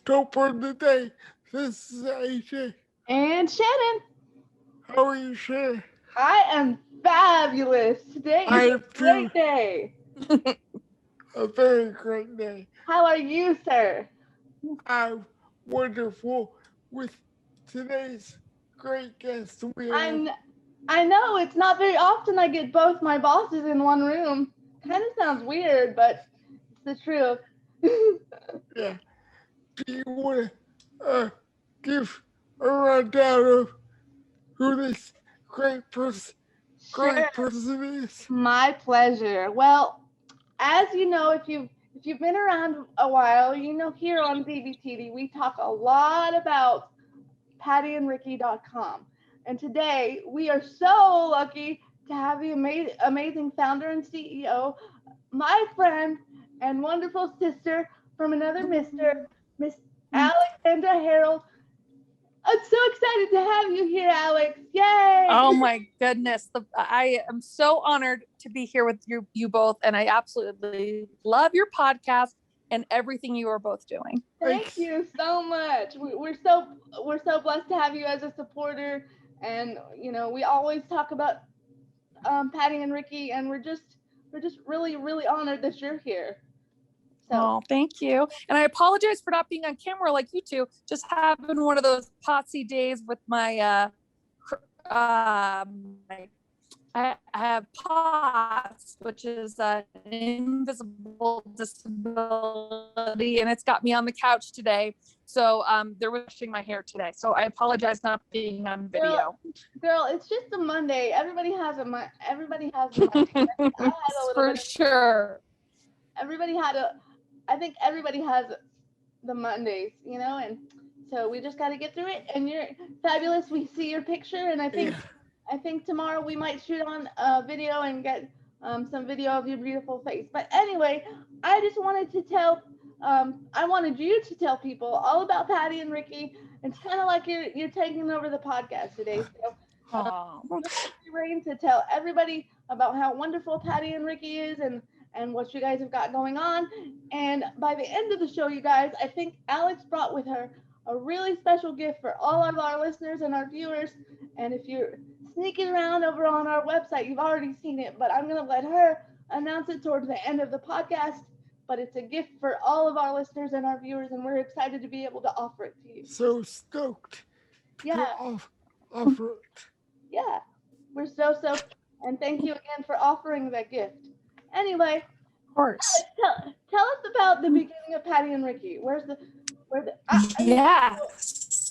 Top of the day. This is AJ. And Shannon, How are you, Shannon? I am fabulous. Today is a great day. A very great day. How are you, sir? I'm wonderful with today's great guest we have. I know it's not very often I get both my bosses in one room. Kind of sounds weird, but it's the truth. Yeah. Do you want to give a rundown of who this great person is? My pleasure. Well, as you know, if you've been around a while, you know here on BBTD we talk a lot about PattiAndRicky.com. And today we are so lucky to have the amazing founder and CEO, my friend and wonderful sister from another Mr. Miss Alexandra Harrell. I'm so excited to have you here, Alex. Yay! Oh my goodness. I am so honored to be here with you both. And I absolutely love your podcast and everything you are both doing. Thank you so much. We're so blessed to have you as a supporter. And, you know, we always talk about Patti and Ricky, and we're just really, really honored that you're here. So. Oh, thank you. And I apologize for not being on camera like you two, just having one of those potsy days with my, I have POTS, which is an invisible disability, and it's got me on the couch today. So they're washing my hair today. So I apologize not being on video. Girl, it's just a Monday. Everybody has a Monday. For sure. I think everybody has the Mondays, you know, and so we just got to get through it. And you're fabulous. We see your picture, and I think tomorrow we might shoot on a video and get some video of your beautiful face. But anyway, I just wanted to I wanted you to tell people all about Patti and Ricky. It's kind of like you're taking over the podcast today. So Rain to tell everybody about how wonderful Patti and Ricky is and what you guys have got going on. And by the end of the show, you guys, I think Alex brought with her a really special gift for all of our listeners and our viewers. And if you're sneaking around over on our website, you've already seen it, but I'm going to let her announce it towards the end of the podcast. But it's a gift for all of our listeners and our viewers, and we're excited to be able to offer it to you. So stoked. Yeah. Offer it. Yeah. We're so stoked. And thank you again for offering that gift. Anyway, of course. Tell us about the beginning of Patti and Ricky.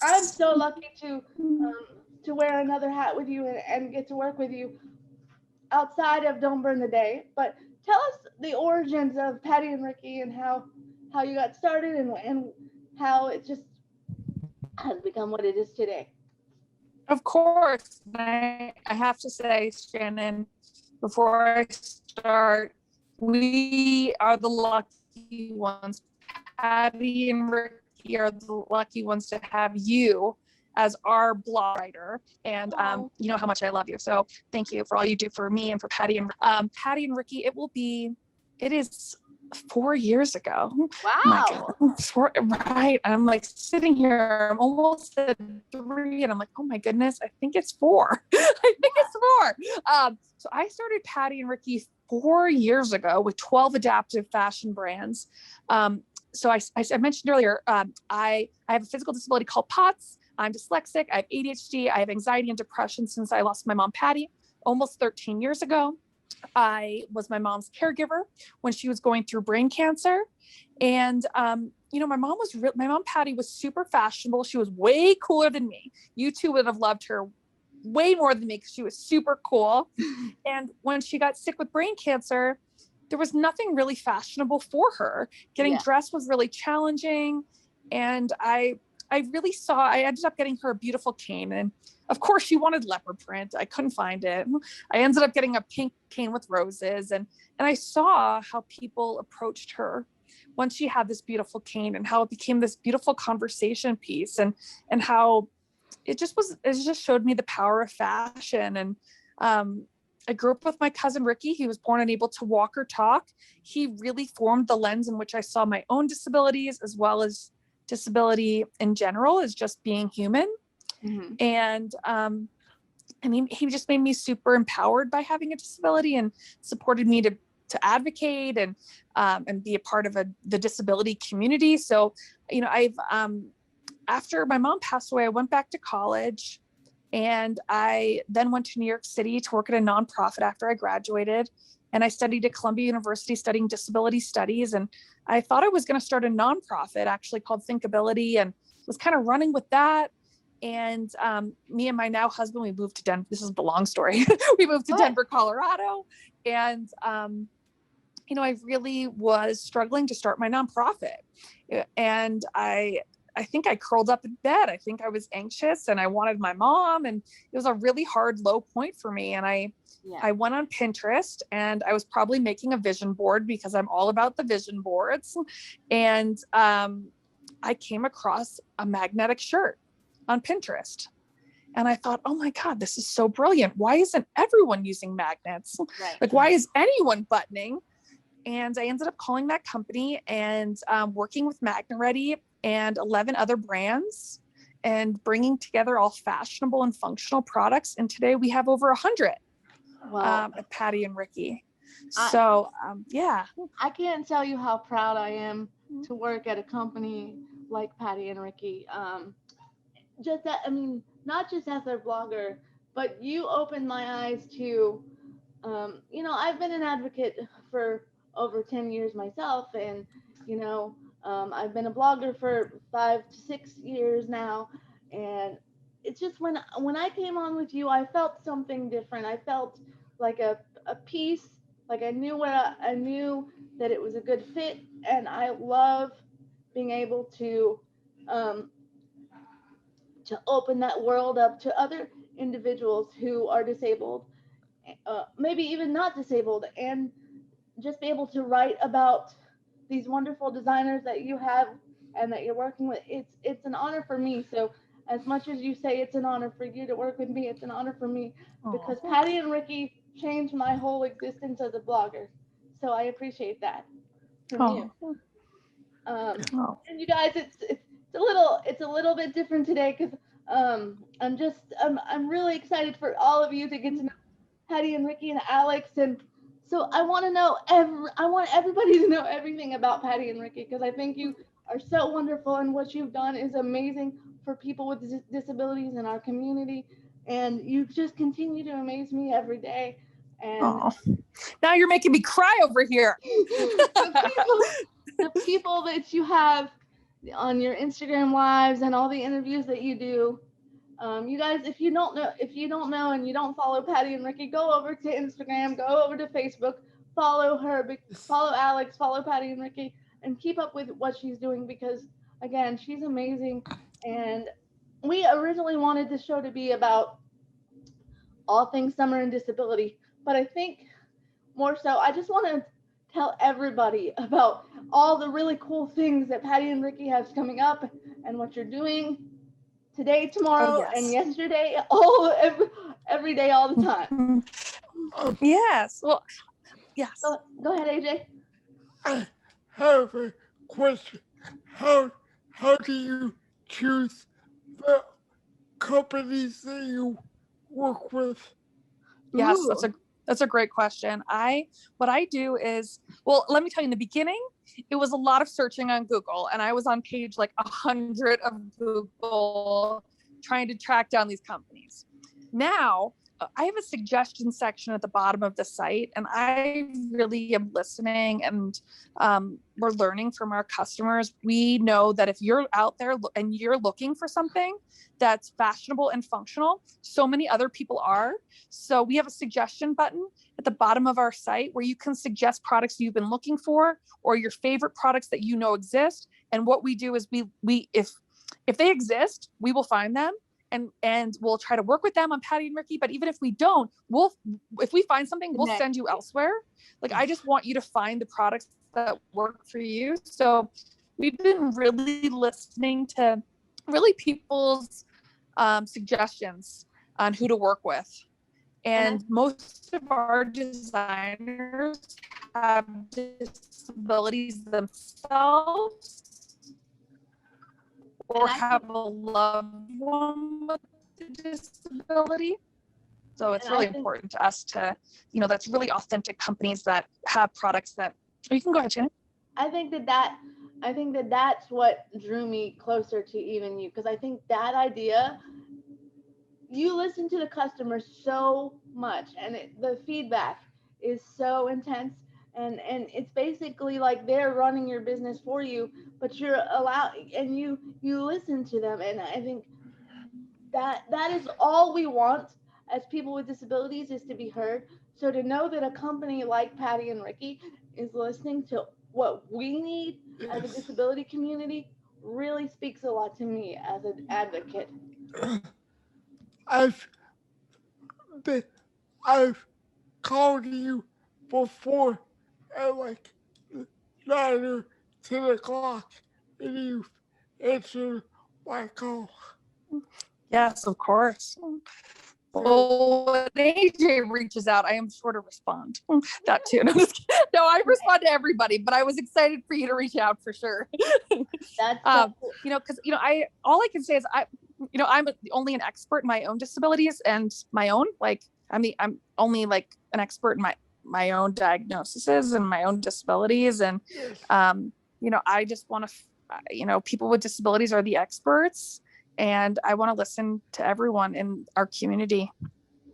I'm so lucky to wear another hat with you and get to work with you outside of Don't Burn the Day. But tell us the origins of Patti and Ricky and how you got started and how it just has become what it is today. Of course. I have to say, Shannon, before I start, we are the lucky ones. Patti and Ricky are the lucky ones to have you as our blog writer. And you know how much I love you. So thank you for all you do for me and for Patti and Ricky. It is 4 years ago. Wow. Right. I'm like sitting here, I'm almost at 3 and I'm like, oh my goodness, I think it's 4. So I started Patti and Ricky 4 years ago with 12 adaptive fashion brands. So I mentioned earlier, I have a physical disability called POTS. I'm dyslexic. I have ADHD. I have anxiety and depression since I lost my mom, Patti, almost 13 years ago. I was my mom's caregiver when she was going through brain cancer. And, you know, my mom Patti was super fashionable. She was way cooler than me. You two would have loved her way more than me because she was super cool. And when she got sick with brain cancer, there was nothing really fashionable for her. Getting dressed was really challenging. And I ended up getting her a beautiful cane. And of course she wanted leopard print. I couldn't find it. I ended up getting a pink cane with roses. And I saw how people approached her once she had this beautiful cane and how it became this beautiful conversation piece and how it just showed me the power of fashion. And I grew up with my cousin Ricky. He was born unable to walk or talk. He really formed the lens in which I saw my own disabilities as well as disability in general is just being human. Mm-hmm. And he just made me super empowered by having a disability and supported me to advocate and be a part of the disability community. So, you know, I've after my mom passed away, I went back to college, and I then went to New York City to work at a nonprofit after I graduated. And I studied at Columbia University studying disability studies. And I thought I was going to start a nonprofit actually called Thinkability, and was kind of running with that. And me and my now husband, we moved to Denver. This is the long story. We moved to Denver, Colorado. And, you know, I really was struggling to start my nonprofit. And I think I curled up in bed. I think I was anxious and I wanted my mom, and it was a really hard low point for me. And I went on Pinterest, and I was probably making a vision board because I'm all about the vision boards. And I came across a magnetic shirt on Pinterest. And I thought, oh my God, this is so brilliant. Why isn't everyone using magnets? Right. Like, why is anyone buttoning? And I ended up calling that company and working with MagnaReady and 11 other brands and bringing together all fashionable and functional products. And today we have over 100 at PattiAndRicky. So, yeah. I can't tell you how proud I am to work at a company like PattiAndRicky. Just that, I mean, not just as their blogger, but you opened my eyes to, you know, I've been an advocate for over 10 years myself, and, you know, I've been a blogger for 5 to 6 years now, and it's just when I came on with you, I felt something different. I felt like a peace, like I knew I knew that it was a good fit, and I love being able to open that world up to other individuals who are disabled, maybe even not disabled, and just be able to write about these wonderful designers that you have and that you're working with. It's an honor for me. So as much as you say it's an honor for you to work with me, it's an honor for me because PattiAndRicky changed my whole existence as a blogger. So I appreciate that from you. And you guys, it's a little bit different today because I'm really excited for all of you to get to know PattiAndRicky and Alex, and so I want everybody to know everything about PattiAndRicky because I think you are so wonderful, and what you've done is amazing for people with disabilities in our community, and you just continue to amaze me every day. And now you're making me cry over here. the people that you have on your Instagram lives and all the interviews that you do. You guys, if you don't know and you don't follow PattiAndRicky, go over to Instagram, go over to Facebook, follow her, follow Alex, follow PattiAndRicky, and keep up with what she's doing because, again, she's amazing. And we originally wanted this show to be about all things summer and disability, but I think more so, I just want to tell everybody about all the really cool things that PattiAndRicky has coming up and what you're doing today, tomorrow, and yesterday, every day, all the time. Yes. Well, yes. Go ahead, AJ. I have a question. How do you choose the companies that you work with? Yes, that's a great question. What I do is, well, let me tell you, in the beginning, it was a lot of searching on Google, and I was on page like 100 of Google trying to track down these companies. Now, I have a suggestion section at the bottom of the site, and I really am listening, and we're learning from our customers. We know that if you're out there and you're looking for something that's fashionable and functional, so many other people are. So we have a suggestion button at the bottom of our site where you can suggest products you've been looking for or your favorite products that you know exist. And what we do is we if they exist, we will find them. And we'll try to work with them on PattiAndRicky, but even if we don't, if we find something, we'll send you elsewhere. Like, I just want you to find the products that work for you. So we've been really listening to really people's suggestions on who to work with. And most of our designers have disabilities themselves. or I have a loved one with a disability. So it's And I really think important to us to, that's really authentic companies that have products that, oh, you can go ahead, Shannon. I think that that's what drew me closer to even you, because I think that idea, you listen to the customers so much, and the feedback is so intense, and it's basically like they're running your business for you, but you're allowed, and you listen to them, and I think that is all we want as people with disabilities, is to be heard. So to know that a company like Patty and Ricky is listening to what we need as a Yes. disability community really speaks a lot to me as an advocate. I've I've called you before at like 9 or 10 o'clock, and you've answered my call. Yes, of course. So, Well, when AJ reaches out, I am sure to respond. That too. No, just kidding. No, I respond to everybody, but I was excited for you to reach out for sure. That's so cool. Because all I can say is I'm only an expert in my own disabilities and my own, like, I'm only like an expert in my own diagnoses and my own disabilities, and yes. I just want to, people with disabilities are the experts, and I want to listen to everyone in our community.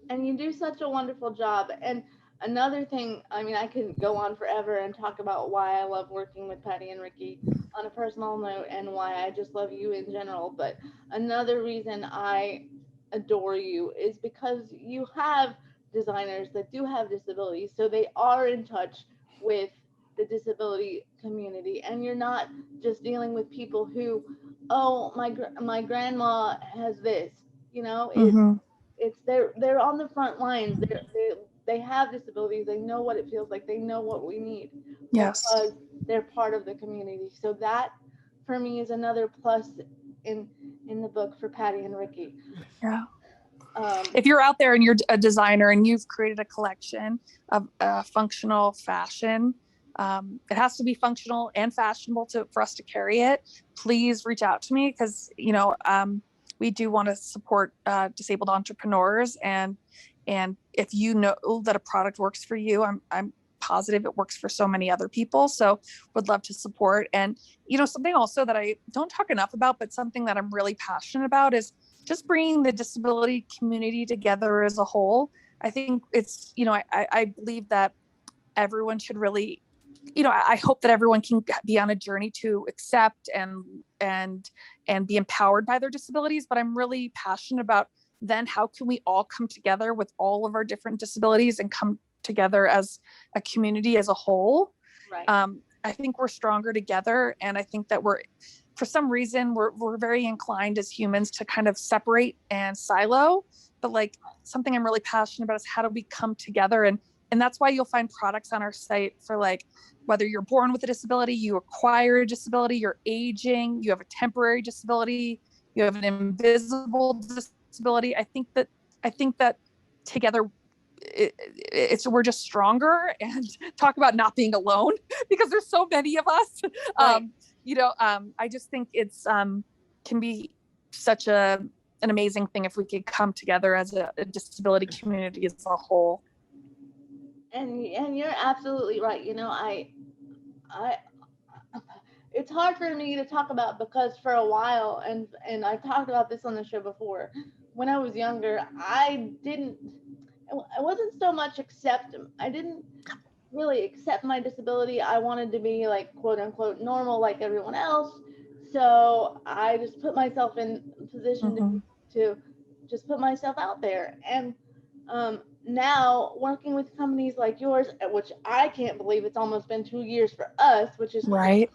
And you do such a wonderful job. And another thing, I mean, I could go on forever and talk about why I love working with Patty and Ricky on a personal note, and why I just love you in general. But another reason I adore you is because you have designers that do have disabilities, so they are in touch with the disability community, and you're not just dealing with people who, oh, my grandma has this, Mhm. it's they're on the front lines. They have disabilities. They know what it feels like. They know what we need, Yes. because they're part of the community. So that for me is another plus in the book for Patty and Ricky. Yeah. Um, If you're out there and you're a designer and you've created a collection of functional fashion, it has to be functional and fashionable for us to carry it. Please reach out to me, because we do want to support disabled entrepreneurs, and if you know that a product works for you, I'm positive it works for so many other people. So would love to support. And something also that I don't talk enough about, but something that I'm really passionate about, is just bringing the disability community together as a whole. I think it's, I believe that everyone should really, I hope that everyone can be on a journey to accept and be empowered by their disabilities. But I'm really passionate about then how can we all come together with all of our different disabilities and come together as a community as a whole. right. I think we're stronger together. And I think that for some reason, we're very inclined as humans to kind of separate and silo, but like something I'm really passionate about is how do we come together? And that's why you'll find products on our site for, like, whether you're born with a disability, you acquire a disability, you're aging, you have a temporary disability, you have an invisible disability. I think that together we're just stronger, and talk about not being alone because there's so many of us. Right. I just think it's can be such an amazing thing if we could come together as a disability community as a whole. And you're absolutely right. I it's hard for me to talk about, because for a while, and I've talked about this on the show before, when I was younger, I wasn't so much I didn't really accept my disability. I wanted to be, like, quote unquote normal like everyone else. So I just put myself in a position to just put myself out there. And now working with companies like yours, which I can't believe it's almost been 2 years for us, which is Right.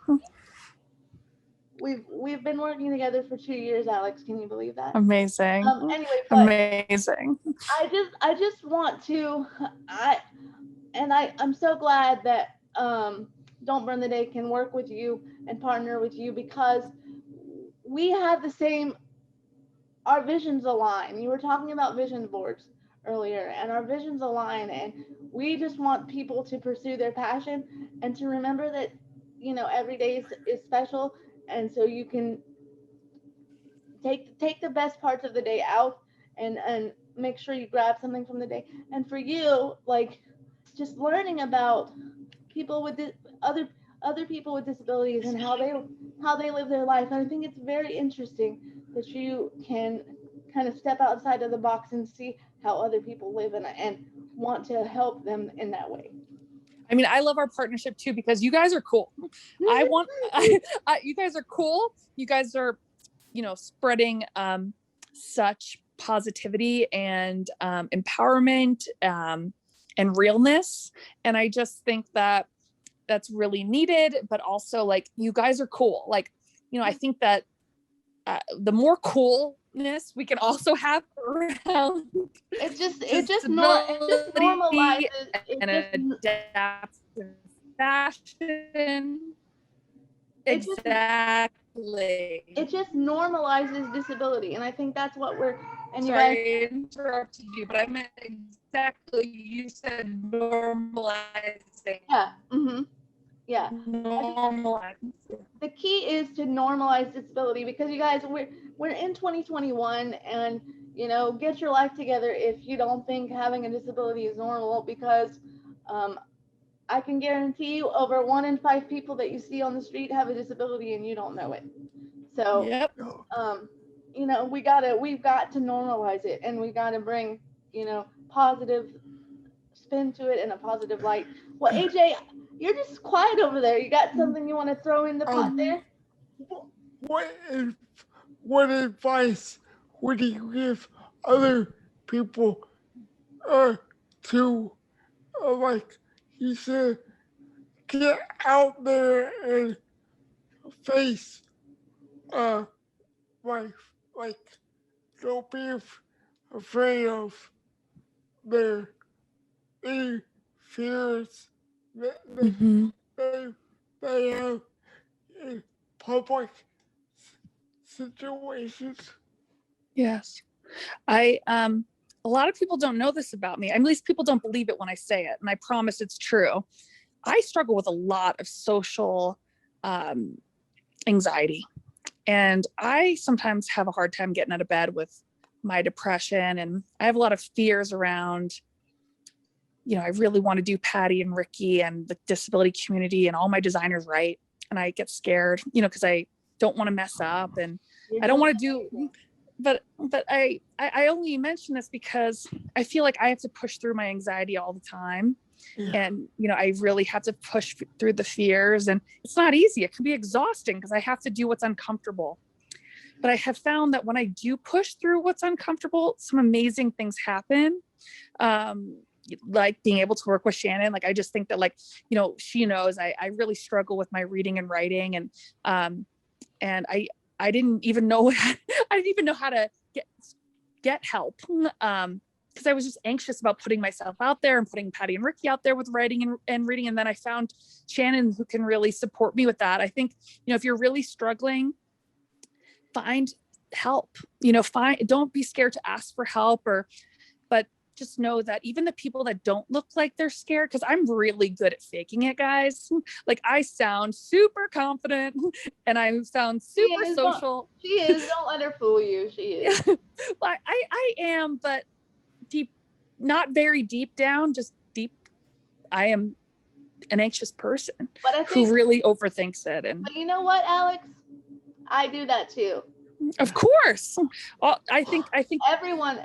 we've been working together for 2 years, Alex. Can you believe that? Amazing. Anyway, but Amazing. I just want to, I'm so glad that Don't Burn the Day can work with you and partner with you, because we have our visions align. You were talking about vision boards earlier, and our visions align, and we just want people to pursue their passion and to remember that every day is special, and so you can take the best parts of the day out and make sure you grab something from the day. And for you, like just learning about people with other people with disabilities and how they live their life. And I think it's very interesting that you can kind of step outside of the box and see how other people live and want to help them in that way. I mean, I love our partnership too, because you guys are cool. You guys are cool. You guys are, spreading such positivity and empowerment and realness. And I just think that that's really needed, but also like, you guys are cool. Like, I think that the more coolness we can also have around it just disability normalizes and adaptive fashion. Exactly. It just normalizes disability, and I think that's what we're. And you Sorry, guys, I interrupted you, but I meant exactly. You said normalizing. Yeah. Mm-hmm. Yeah. Normalizing. The key is to normalize disability, because you guys, we're in 2021, and get your life together if you don't think having a disability is normal, because I can guarantee you over 1 in 5 people that you see on the street have a disability and you don't know it. So Yep. we've got to normalize it, and we got to bring positive spin to it and a positive light. Well, AJ, you're just quiet over there. You got something you want to throw in the pot there? What advice would you give other people to, like you said, get out there and face life? Like, don't be afraid of their any fears that they have in public situations. Yes. A lot of people don't know this about me. At least people don't believe it when I say it. And I promise it's true. I struggle with a lot of social anxiety. And I sometimes have a hard time getting out of bed with my depression. And I have a lot of fears around, I really want to do PattiAndRicky and the disability community and all my designers right. And I get scared, because I don't want to mess up, and I don't want to do, but I only mention this because I feel like I have to push through my anxiety all the time. Yeah. And, I really have to push through the fears, and it's not easy. It can be exhausting because I have to do what's uncomfortable. But I have found that when I do push through what's uncomfortable, some amazing things happen. Like being able to work with Shannon. Like, I just think that, she knows I really struggle with my reading and writing. And I didn't even know, how to get help. Because I was just anxious about putting myself out there and putting PattiAndRicky out there with writing and reading. And then I found Shannon, who can really support me with that. I think, if you're really struggling, find help, don't be scared to ask for help, but just know that even the people that don't look like they're scared, because I'm really good at faking it, guys. Like, I sound super confident and I sound super social. She is. Don't let her fool you. She is. I am, but deep, not very deep down, just deep. I am an anxious person who really overthinks it. And but you know what, Alex? I do that too. Of course. I think everyone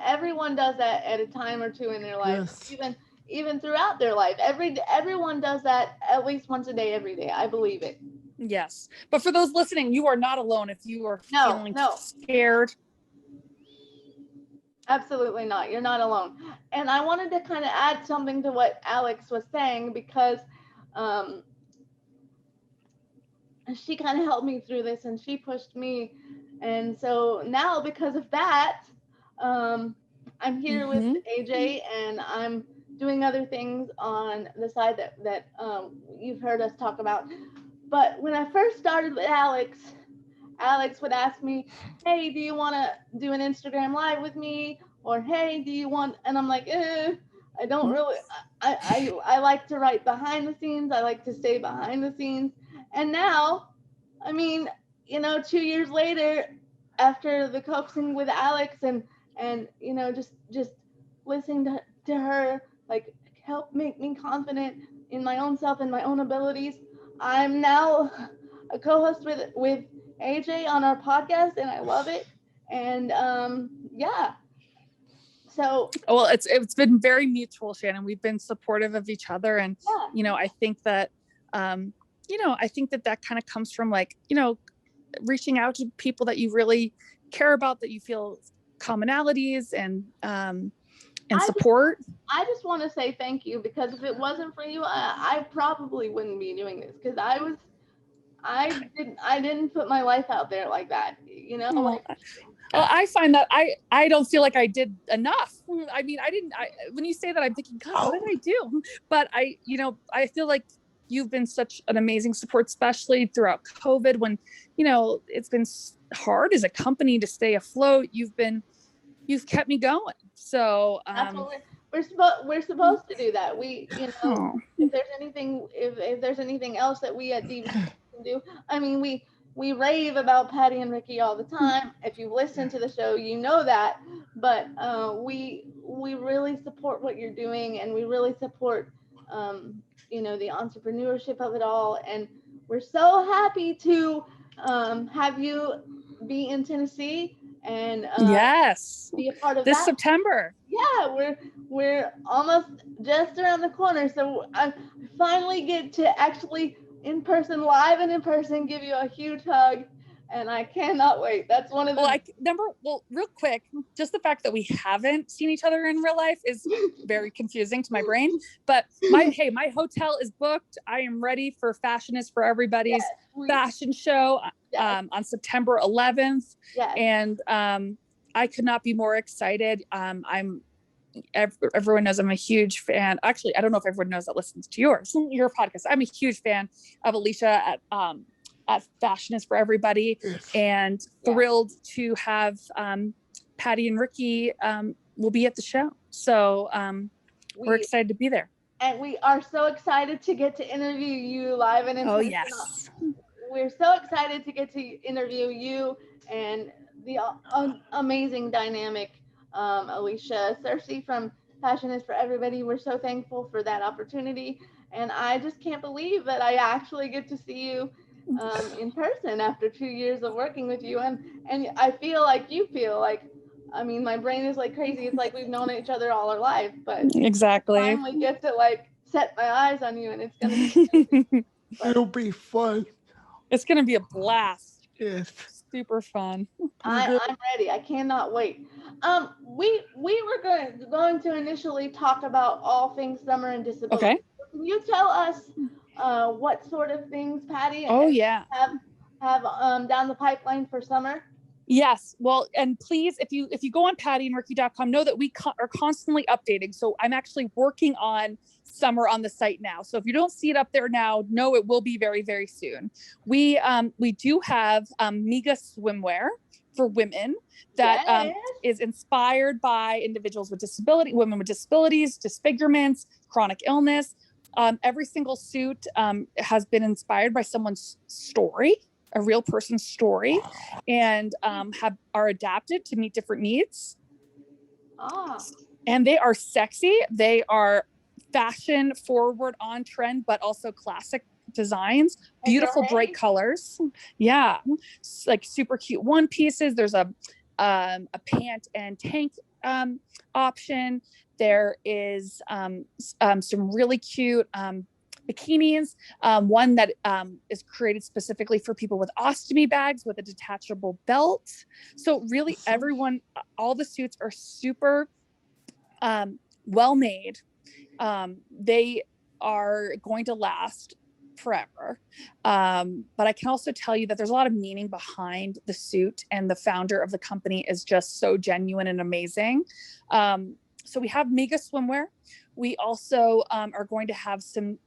does that at a time or two in their life. Yes. Even throughout their life. Everyone does that at least once a day, every day. I believe it. Yes. But for those listening, you are not alone if you are feeling scared. Absolutely not. You're not alone. And I wanted to kind of add something to what Alex was saying, because she kind of helped me through this, and she pushed me. And so now, because of that, I'm here with AJ, and I'm doing other things on the side that you've heard us talk about. But when I first started with Alex would ask me, hey, do you want to do an Instagram live with me? Or, hey, do you want, and I'm like, I don't really, I like to write behind the scenes. I like to stay behind the scenes. And now, I mean, 2 years later, after the coaxing with Alex and just listening to her like help make me confident in my own self and my own abilities. I'm now a co-host with AJ on our podcast, and I love it. And yeah, so Well, it's been very mutual, Shannon. We've been supportive of each other, and yeah, I think that I think that kind of comes from like reaching out to people that you really care about, that you feel commonalities and I just support. I just want to say thank you, because if it wasn't for you, I probably wouldn't be doing this, because I didn't put my life out there like that, Oh, like well, I find that I don't feel like I did enough. I mean, when you say that, I'm thinking, God, what did I do? But I feel like you've been such an amazing support, especially throughout COVID, when, it's been hard as a company to stay afloat. You've kept me going. So, that's what we're supposed to do. That we, oh, if there's anything else that we at DV can do. I mean, we rave about Patty and Ricky all the time. If you've listened to the show, you know that. But we really support what you're doing, and we really support the entrepreneurship of it all. And we're so happy to have you be in Tennessee and yes, be a part of this that. September. Yeah, we're almost just around the corner, so I finally get to actually in person, live and in person, give you a huge hug, and I cannot wait. That's one of the real quick, just the fact that we haven't seen each other in real life is very confusing to my brain. But my hotel is booked. I am ready for Fashion is for Everybody's fashion show on September 11th, and I could not be more excited. Everyone knows I'm a huge fan. Actually, I don't know if everyone knows that listens to your podcast. I'm a huge fan of Alicia at Fashion is for Everybody, and thrilled to have Patty and Ricky will be at the show. So we're excited to be there. And we are so excited to get to interview you live and in person. Yes. We're so excited to get to interview you and the amazing dynamic Alicia Cersei from Fashion is for Everybody. We're so thankful for that opportunity. And I just can't believe that I actually get to see you in person after 2 years of working with you. And I feel like you feel like, I mean, my brain is like crazy. It's like we've known each other all our life, but exactly. I finally get to like set my eyes on you, and it's going to be it'll be fun. It's going to be a blast. Yes. Super fun. I'm ready. I cannot wait. We were going to initially talk about all things summer and disability. Okay. Can you tell us what sort of things Patty have down the pipeline for summer? Yes. Well, and please, if you go on PattiAndRicky.com, know that we are constantly updating. So I'm actually working on summer on the site now. So if you don't see it up there now, know it will be very, very soon. We do have Miga swimwear for women that is inspired by individuals with disability, women with disabilities, disfigurements, chronic illness. Every single suit has been inspired by someone's story, a real person's story, and are adapted to meet different needs. And they are sexy. They are fashion forward, on trend, but also classic designs, beautiful bright colors. Yeah, like super cute one pieces. There's a pant and tank option. There is some really cute bikinis, one that is created specifically for people with ostomy bags with a detachable belt. So really all the suits are super well made. They are going to last forever. But I can also tell you that there's a lot of meaning behind the suit, and the founder of the company is just so genuine and amazing. So we have Miga swimwear. We also are going to have some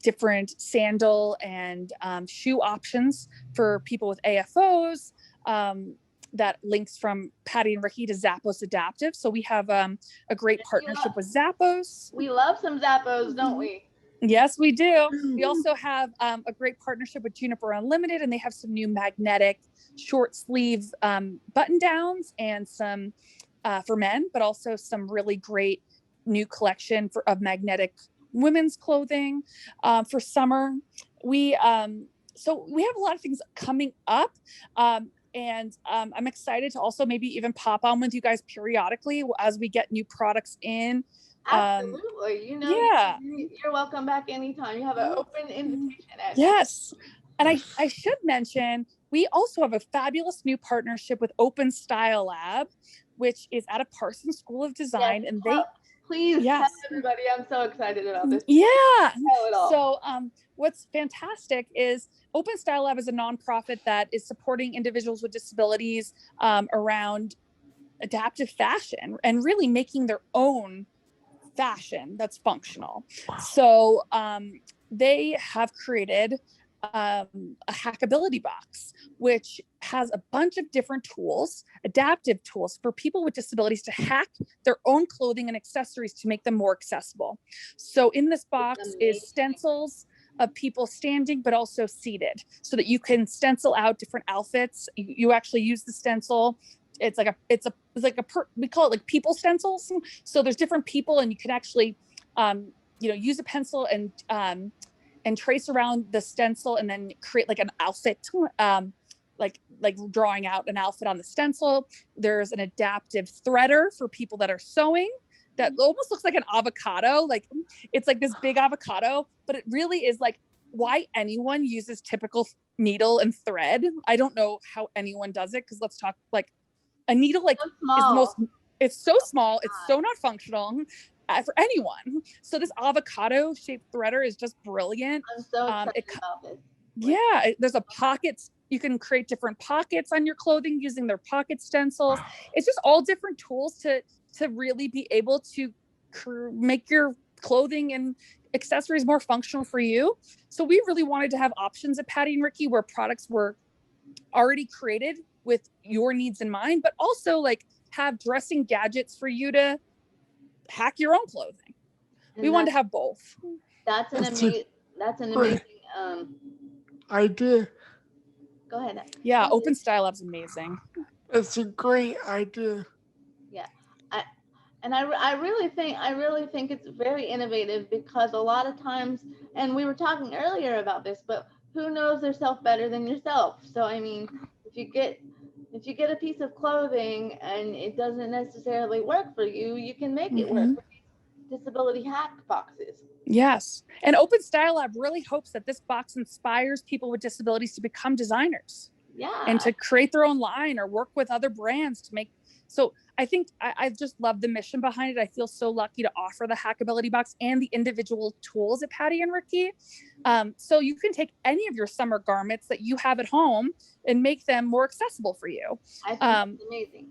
different sandal and shoe options for people with AFOs. That links from Patty and Ricky to Zappos Adaptive. So we have a great partnership with Zappos. We love some Zappos, don't we? Yes, we do. We also have a great partnership with Juniper Unlimited, and they have some new magnetic short sleeve button downs and some for men, but also some really great new collection of magnetic women's clothing for summer. We so we have a lot of things coming up. And I'm excited to also maybe even pop on with you guys periodically as we get new products in. Absolutely. Yeah. You're welcome back anytime. You have an open invitation. Yes. And I should mention, we also have a fabulous new partnership with Open Style Lab, which is at a Parsons School of Design. Yes. And they, please yes. tell everybody. I'm so excited about this. Yeah. Tell it all. So what's fantastic is Open Style Lab is a nonprofit that is supporting individuals with disabilities around adaptive fashion and really making their own fashion that's functional. So they have created a hackability box, which has a bunch of different tools, adaptive tools for people with disabilities to hack their own clothing and accessories to make them more accessible. So in this box is stencils of people standing, but also seated, so that you can stencil out different outfits. You actually use the stencil. It's like we call it like people stencils. So there's different people, and you can actually, use a pencil and trace around the stencil, and then create like an outfit, like drawing out an outfit on the stencil. There's an adaptive threader for people that are sewing that almost looks like an avocado. Like it's like this big avocado, but it really is like why anyone uses typical needle and thread. I don't know how anyone does it, because let's talk like a needle like is the most, it's so small, it's so not functional for anyone. So this avocado shaped threader is just brilliant. I'm so excited about this. Yeah, there's a pockets. You can create different pockets on your clothing using their pocket stencils. It's just all different tools to really be able to make your clothing and accessories more functional for you. So we really wanted to have options at Patty and Ricky where products were already created with your needs in mind, but also like have dressing gadgets for you to hack your own clothing. And we wanted to have both. That's an amazing idea. Go ahead. Yeah, Open Style Lab's amazing. It's a great idea. Yeah. I really think it's very innovative, because a lot of times, and we were talking earlier about this, but who knows themselves better than yourself? So I mean, if you get a piece of clothing and it doesn't necessarily work for you, you can make it work with these disability hack boxes. Yes. And Open Style Lab really hopes that this box inspires people with disabilities to become designers. Yeah. And to create their own line or work with other brands to make. So I think I just love the mission behind it. I feel so lucky to offer the hackability box and the individual tools at Patty and Ricky. So you can take any of your summer garments that you have at home and make them more accessible for you. I think that's amazing.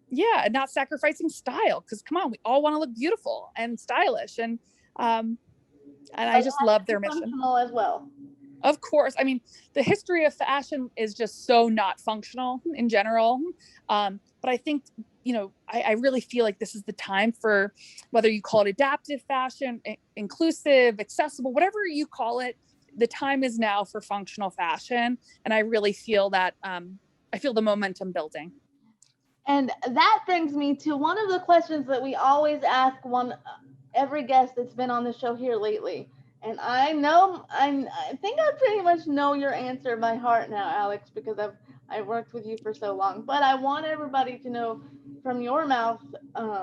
Yeah, and not sacrificing style, because come on, we all want to look beautiful and stylish, and I just love their mission as well. Of course. I mean, the history of fashion is just so not functional in general. But I think, I really feel like this is the time for, whether you call it adaptive fashion, inclusive, accessible, whatever you call it, the time is now for functional fashion. And I really feel that, I feel the momentum building. And that brings me to one of the questions that we always ask every guest that's been on the show here lately. And I think I pretty much know your answer by heart now, Alex, because I've worked with you for so long. But I want everybody to know from your mouth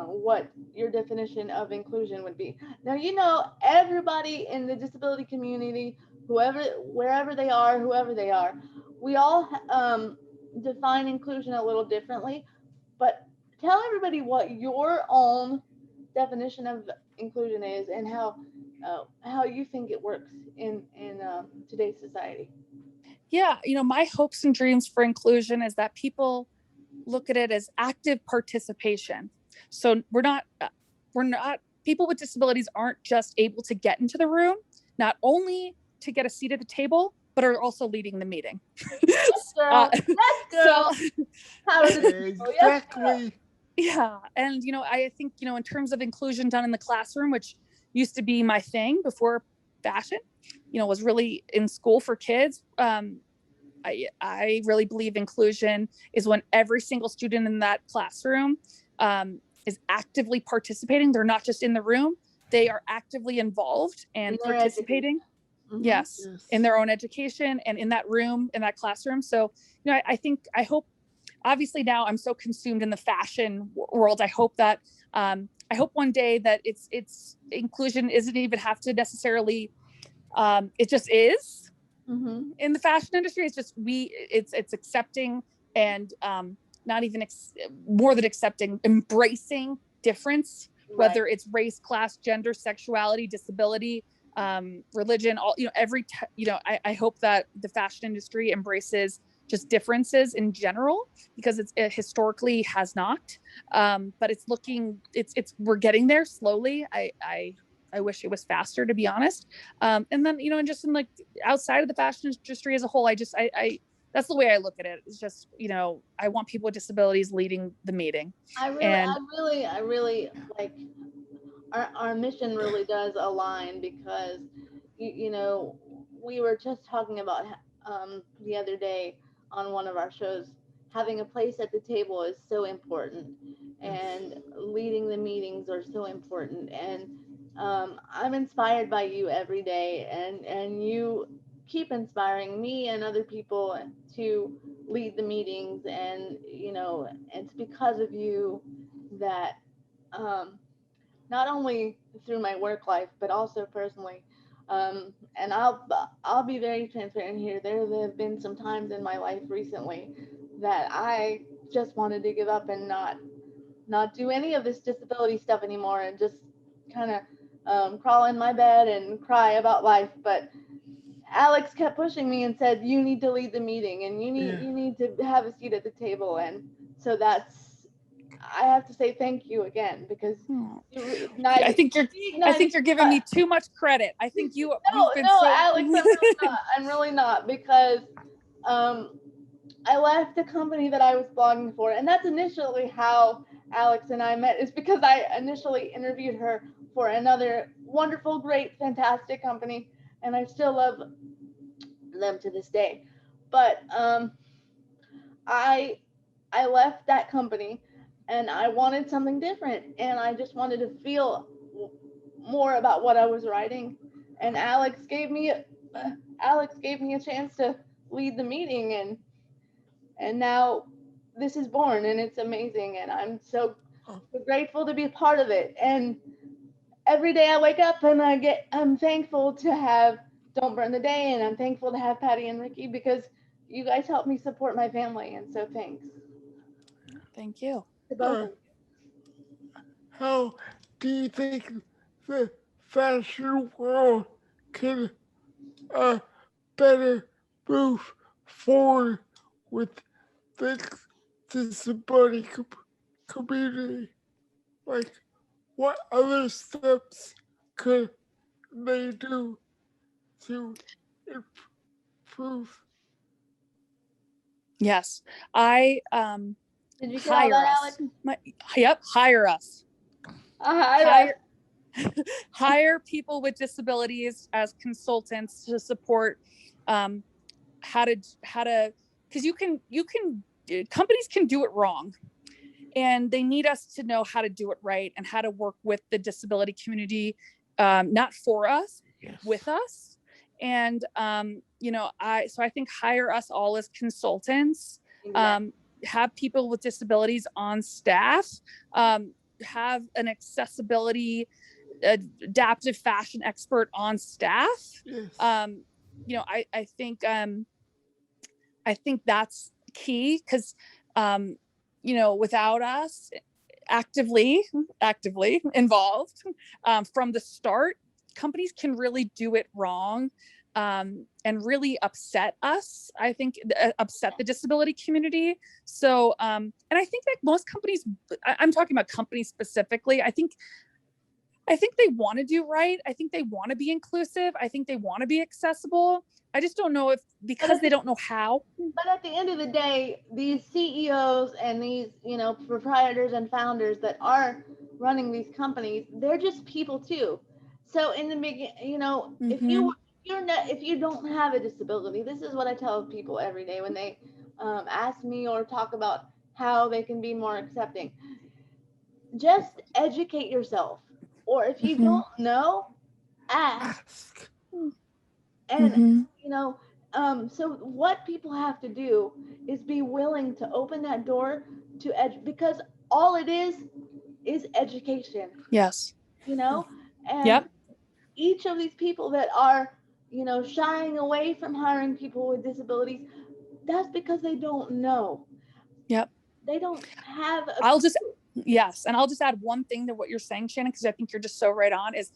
what your definition of inclusion would be. Now, everybody in the disability community, wherever they are, whoever they are, we all define inclusion a little differently. But tell everybody what your own definition of inclusion is, and how you think it works in today's society. Yeah, my hopes and dreams for inclusion is that people look at it as active participation. So we're not people with disabilities aren't just able to get into the room, not only to get a seat at the table, but are also leading the meeting. Yes, girl. Yes, girl. Exactly. Yeah. And, I think, in terms of inclusion done in the classroom, which used to be my thing before fashion, was really in school for kids. I really believe inclusion is when every single student in that classroom is actively participating. They're not just in the room, they are actively involved and participating. Yes, in their own education and in that room, in that classroom. So, I hope, obviously now I'm so consumed in the fashion world. I hope that, I hope one day that it's inclusion isn't even have to necessarily, it just is in the fashion industry. It's just, it's accepting and, not even more than accepting, embracing difference, whether it's race, class, gender, sexuality, disability, religion, all, I hope that the fashion industry embraces just differences in general, because it historically has not, but we're getting there slowly. I wish it was faster, to be honest. And then, and just in like outside of the fashion industry as a whole, I that's the way I look at it. It's just, I want people with disabilities leading the meeting. I really like our mission really does align, because we were just talking about the other day on one of our shows, having a place at the table is so important, and leading the meetings are so important. And I'm inspired by you every day, and you keep inspiring me and other people to lead the meetings. And it's because of you that not only through my work life but also personally, and I'll be very transparent here. There have been some times in my life recently that I just wanted to give up and not do any of this disability stuff anymore, and just kind of crawl in my bed and cry about life. But Alex kept pushing me and said, "You need to lead the meeting, and you need to have a seat at the table." And so I have to say thank you again, because you ignited. I think you're giving me too much credit. I think you've been so. Alex, I'm really not, because I left the company that I was blogging for, and that's initially how Alex and I met. Is because I initially interviewed her for another wonderful, great, fantastic company, and I still love them to this day. But I left that company, and I wanted something different, and I just wanted to feel more about what I was writing. And Alex gave me a chance to lead the meeting, and now this is born, and it's amazing, and I'm so grateful to be a part of it. And every day I wake up and I'm thankful to have Don't Burn the Day, and I'm thankful to have Patty and Ricky, because you guys help me support my family, and so thanks. Thank you. To both of you. How do you think the fashion world can better move forward with the disability community? Like, what other steps could they do to improve? Yes, Did you hire that, us. Alex? Hire us. Hire people with disabilities as consultants to support how to because companies can do it wrong, and they need us to know how to do it right and how to work with the disability community, not for us, with us. And I think hire us all as consultants, have people with disabilities on staff, have an accessibility adaptive fashion expert on staff. I think that's key, because without us actively involved from the start, companies can really do it wrong, and really upset us. I think upset the disability community. So and I think that most companies, I'm talking about companies specifically, I think they want to do right. I think they want to be inclusive. I think they want to be accessible. I just don't know because they don't know how. But at the end of the day, these CEOs and these, proprietors and founders that are running these companies, they're just people too. So in the beginning, if you don't have a disability, this is what I tell people every day when they ask me or talk about how they can be more accepting. Just educate yourself, or if you don't know, ask. Ask. And so what people have to do is be willing to open that door to because all it is education. Yes. And Yep. each of these people that are shying away from hiring people with disabilities, that's because they don't know. Yep. They don't have Yes. And I'll just add one thing to what you're saying, Shannon, because I think you're just so right on, is,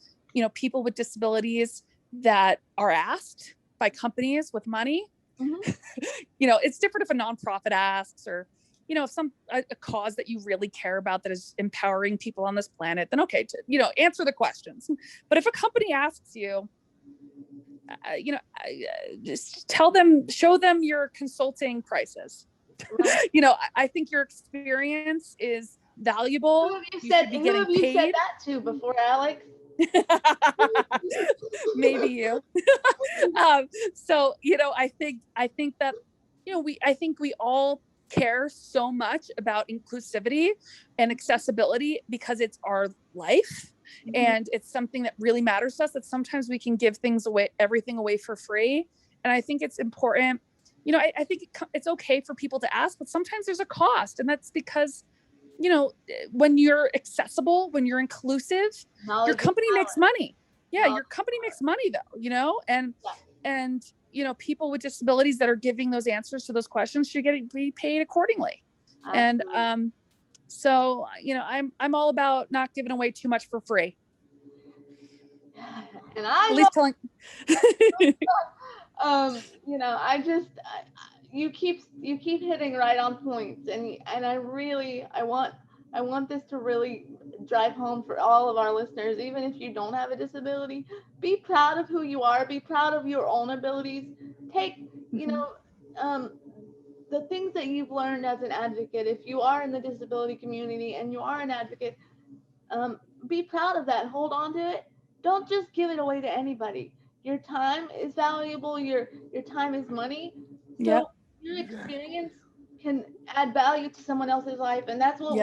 people with disabilities that are asked by companies with money, it's different if a nonprofit asks, or, a cause that you really care about that is empowering people on this planet, then okay, answer the questions. But if a company asks you, just show them your consulting prices. Right. I think your experience is valuable. Who have you You should be getting said paid. that to before, Alex? Maybe you. So I think that I think we all care so much about inclusivity and accessibility because it's our life, and it's something that really matters to us, that sometimes we can give everything away for free. And I think it's important, I think it's okay for people to ask, but sometimes there's a cost, and that's because when you're accessible, when you're inclusive, your company makes money. Yeah, your company makes money though, and people with disabilities that are giving those answers to those questions should be paid accordingly. Absolutely. And so I'm all about not giving away too much for free. And at least telling you keep hitting right on points, and I want this to really drive home for all of our listeners. Even if you don't have a disability, be proud of who you are, be proud of your own abilities. Take the things that you've learned as an advocate. If you are in the disability community and you are an advocate, be proud of that. Hold on to it. Don't just give it away to anybody. Your time is valuable. Your time is money. So your experience can add value to someone else's life, and that's what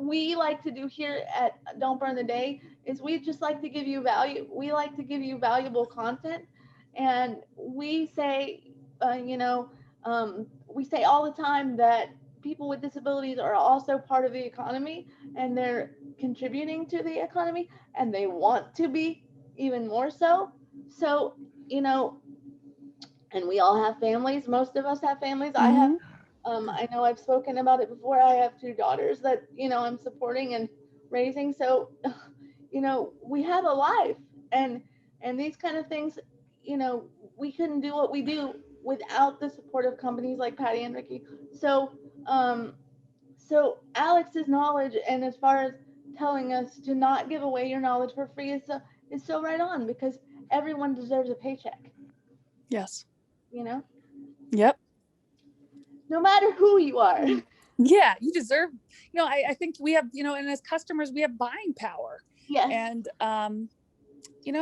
we like to do here at Don't Burn the Day. Is we just like to give you value. We like to give you valuable content, and we say, we say all the time that people with disabilities are also part of the economy, and they're contributing to the economy, and they want to be even more so. So, and we all have families. Most of us have families. I have, I know I've spoken about it before. I have 2 daughters that, I'm supporting and raising. So, we have a life, and these kind of things, we couldn't do what we do without the support of companies like PattiAndRicky. So Alex's knowledge, and as far as telling us to not give away your knowledge for free, is so right on, because everyone deserves a paycheck. Yes. Yep. No matter who you are. Yeah, you deserve. I think we have, and as customers, we have buying power. Yes. And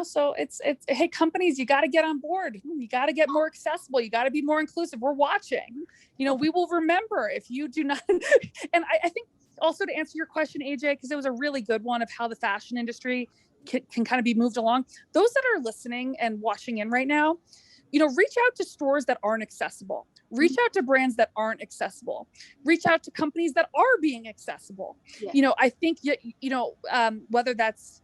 so it's hey, companies, you got to get on board. You got to get more accessible. You got to be more inclusive. We're watching. We will remember if you do not. And I think also, to answer your question, AJ, because it was a really good one of how the fashion industry can kind of be moved along. Those that are listening and watching in right now, reach out to stores that aren't accessible. Reach out to brands that aren't accessible. Reach out to companies that are being accessible. Yeah. I think, whether that's,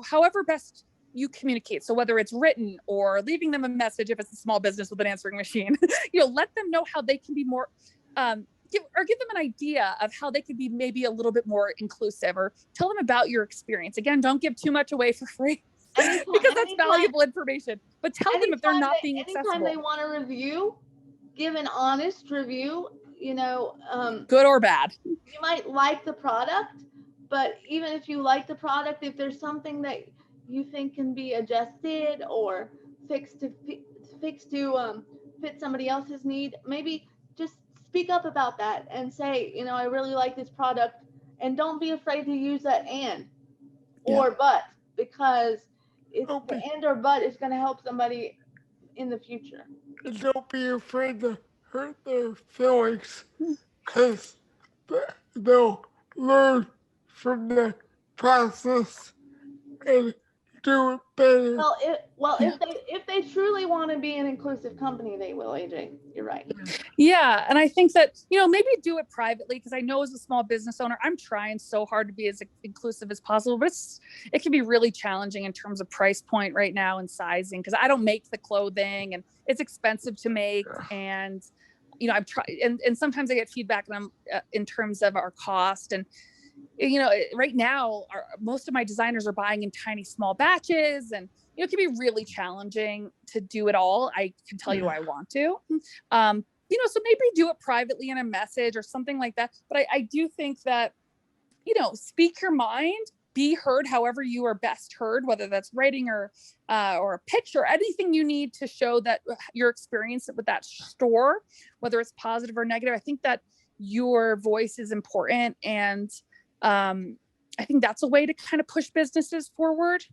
however best you communicate. So whether it's written or leaving them a message, if it's a small business with an answering machine, let them know how they can be more, give them an idea of how they could be maybe a little bit more inclusive, or tell them about your experience. Again, don't give too much away for free. Because that's valuable information. But tell them if they're not being accessible. Anytime they want a review, give an honest review. Good or bad. You might like the product, but even if you like the product, if there's something that you think can be adjusted or fixed to fit somebody else's need, maybe just speak up about that and say, I really like this product, and don't be afraid to use that or but. because it's Don't the be, and or but is going to help somebody in the future. don't be afraid to hurt their feelings, because they'll learn from the process and do it better. Well, Yeah. if they truly want to be an inclusive company, they will. AJ, you're right. Yeah. And I think that, maybe do it privately, because I know as a small business owner, I'm trying so hard to be as inclusive as possible, but it can be really challenging in terms of price point right now and sizing, because I don't make the clothing and it's expensive to make. And, I've tried, and sometimes I get feedback and I'm in terms of our cost. And, right now, most of my designers are buying in tiny, small batches, and it can be really challenging to do it all. I can tell you I want to, so maybe do it privately in a message or something like that. But I do think that, speak your mind, be heard however you are best heard, whether that's writing or a picture, anything you need to show that your experience with that store, whether it's positive or negative. I think that your voice is important. And I think that's a way to kind of push businesses forward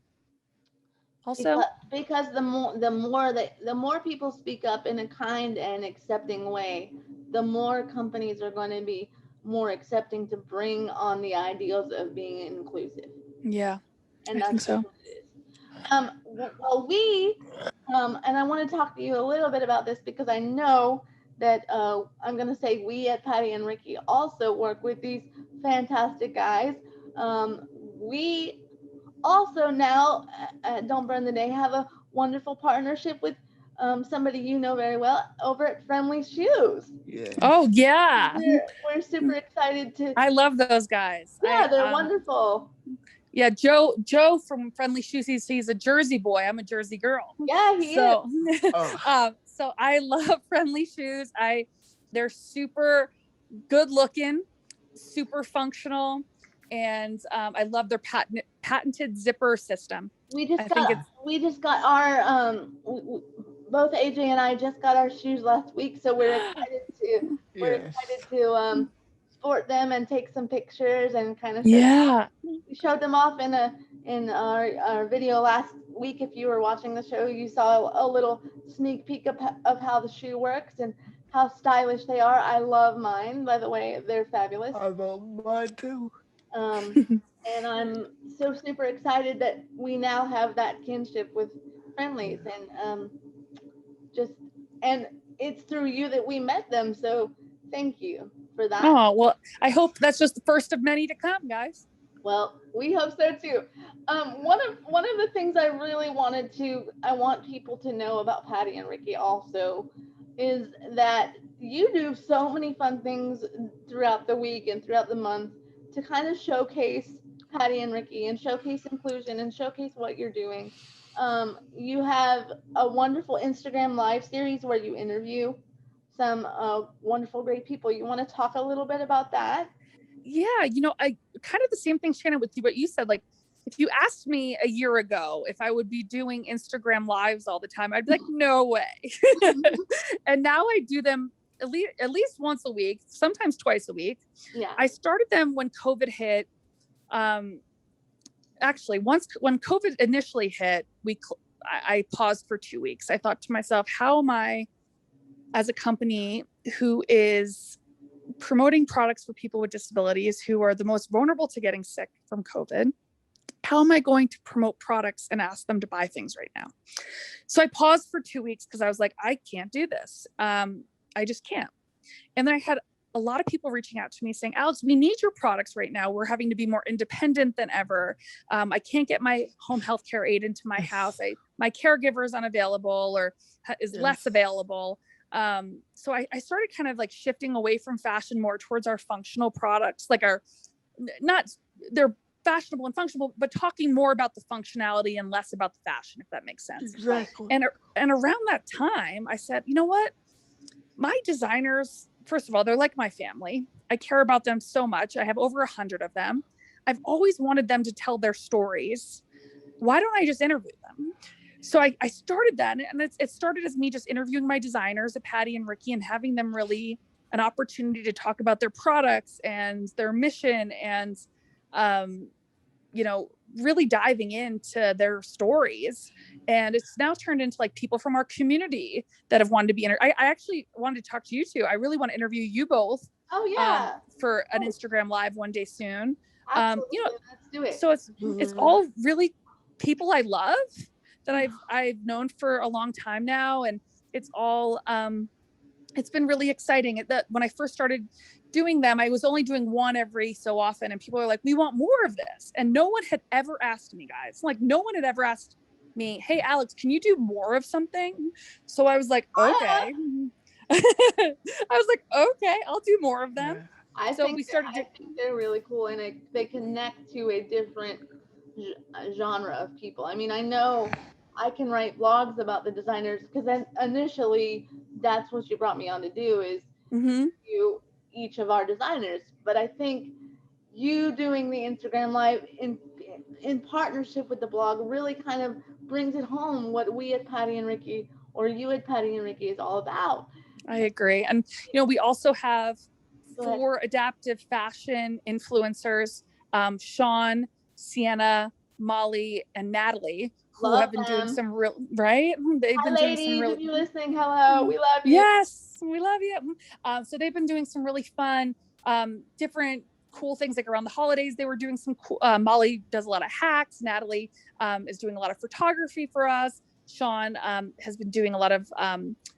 also. Because the more people speak up in a kind and accepting way, the more companies are going to be more accepting to bring on the ideals of being inclusive. Yeah, And I think so. what it is. Well, and I want to talk to you a little bit about this, because I know that I'm going to say we at Patty and Ricky also work with these fantastic guys. We also now, Don't Burn the Day, have a wonderful partnership with somebody you know very well over at Friendly Shoes. Yeah. Oh yeah, We're super excited to. I love those guys. Yeah, they're wonderful. Yeah, Joe from Friendly Shoes, he's a Jersey boy. I'm a Jersey girl. Yeah, he is. So I love Friendly Shoes. They're super good looking, super functional, and I love their patented zipper system. We just got our both AJ and I just got our shoes last week, so we're excited to sport them and take some pictures and kind of show them off. We showed them off in our video last week. If you were watching the show, you saw a little sneak peek of how the shoe works and how stylish they are. I love mine, by the way. They're fabulous. I love mine too. And I'm so super excited that we now have that kinship with Friendlies, and and it's through you that we met them. So thank you for that. Oh, well, I hope that's just the first of many to come, guys. Well, we hope so too. One of the things I really want people to know about Patty and Ricky also is that you do so many fun things throughout the week and throughout the month to kind of showcase Patty and Ricky and showcase inclusion and showcase what you're doing. You have a wonderful Instagram live series where you interview some wonderful, great people. You want to talk a little bit about that? Yeah, I kind of the same thing, Shannon, with what you said. Like, if you asked me a year ago if I would be doing Instagram lives all the time, I'd be like, no way. And now I do them at least once a week, sometimes twice a week. Yeah. I started them when COVID hit. Actually, when COVID initially hit, I paused for 2 weeks. I thought to myself, how am I, as a company who is promoting products for people with disabilities who are the most vulnerable to getting sick from COVID, how am I going to promote products and ask them to buy things right now? So I paused for 2 weeks because I was like, I can't do this. I just can't. And then I had a lot of people reaching out to me saying, Alex, we need your products right now. We're having to be more independent than ever. I can't get my home healthcare aid into my house. My caregiver is unavailable or is less available. So I started kind of like shifting away from fashion more towards our functional products, like they're fashionable and functional, but talking more about the functionality and less about the fashion, if that makes sense. Exactly. And around that time, I said, you know what? My designers, first of all, they're like my family. I care about them so much. I have over 100 of them. I've always wanted them to tell their stories. Why don't I just interview them? So I started that, and it started as me just interviewing my designers at Patty and Ricky and having them really an opportunity to talk about their products and their mission and, really diving into their stories. And it's now turned into like people from our community that have wanted to be I actually wanted to talk to you two. I really want to interview you both. Oh yeah. For an Instagram live one day soon. Absolutely. You know, Let's do it. so it's all really people I love that I've known for a long time now. And it's all, it's been really exciting. That when I first started doing them, I was only doing one every so often, and people are like, we want more of this. And no one had ever asked me, guys. Like, no one had ever asked me, hey, Alex, can you do more of something? So I was like, okay. I was like, okay, I'll do more of them. I So think we started I think they're really cool, and they connect to a different genre of people. I mean, I know I can write blogs about the designers because initially that's what you brought me on to do is you each of our designers. But I think you doing the Instagram live in partnership with the blog really kind of brings it home what we at Patty and Ricky or you at Patty and Ricky is all about. I agree. And, you know, we also have Go ahead. 4 adaptive fashion influencers, Sean, Sienna, Molly, and Natalie, who Love have been doing them. some real, right? They've Hi, been doing some ladies, real, if you're listening, hello, we love you. yes, we love you. So they've been doing some really fun, different cool things like around the holidays. They were doing some cool, Molly does a lot of hacks. Natalie is doing a lot of photography for us. Sean has been doing a lot of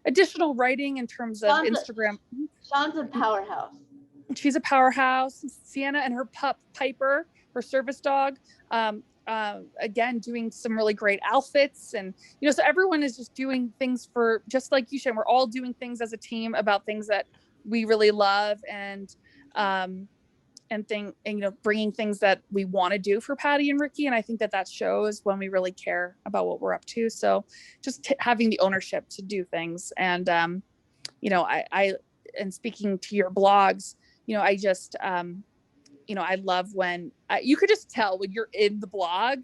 additional writing in terms of Instagram. Sean's a powerhouse. She's a powerhouse. Sienna and her pup Piper, her service dog, again doing some really great outfits. And you know, so everyone is just doing things for, just like you, Shan, we're all doing things as a team about things that we really love, and you know, bringing things that we want to do for Patty and Ricky. And I think that shows when we really care about what we're up to. So just having the ownership to do things. And you know, I and speaking to your blogs, you know, I just you know, I love when you could just tell when you're in the blog,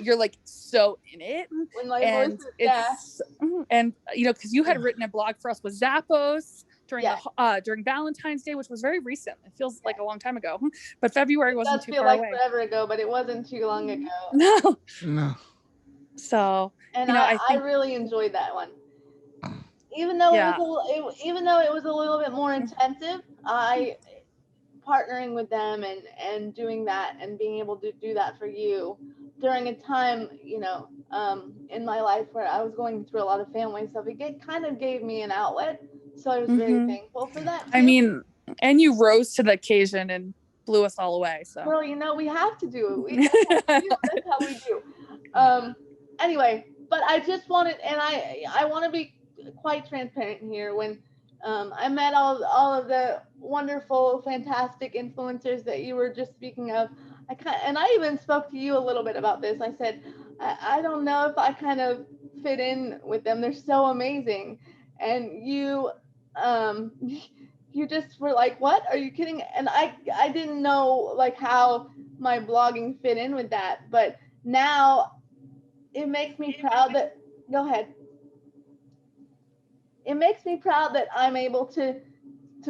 you're like so in it. When my And voice is, it's and you know, because you had written a blog for us with Zappos during during Valentine's Day, which was very recent. It feels like a long time ago, but February wasn't too far away. Forever ago, but it wasn't too long ago. No. So and you know, I really enjoyed that one. Even though it was a little bit more intensive, partnering with them and doing that and being able to do that for you during a time, you know, in my life where I was going through a lot of family stuff, it kind of gave me an outlet. So I was very thankful for that too. I mean, and you rose to the occasion and blew us all away. So, well, you know, we have to do it. That's how we do. Anyway, but I just wanted, and I want to be quite transparent here. When I met all of the wonderful, fantastic influencers that you were just speaking of, I even spoke to you a little bit about this. I said, I don't know if I kind of fit in with them. They're so amazing, and you just were like, what? Are you kidding? And I didn't know like how my blogging fit in with that, but now it makes me proud that, go ahead. It makes me proud that I'm able to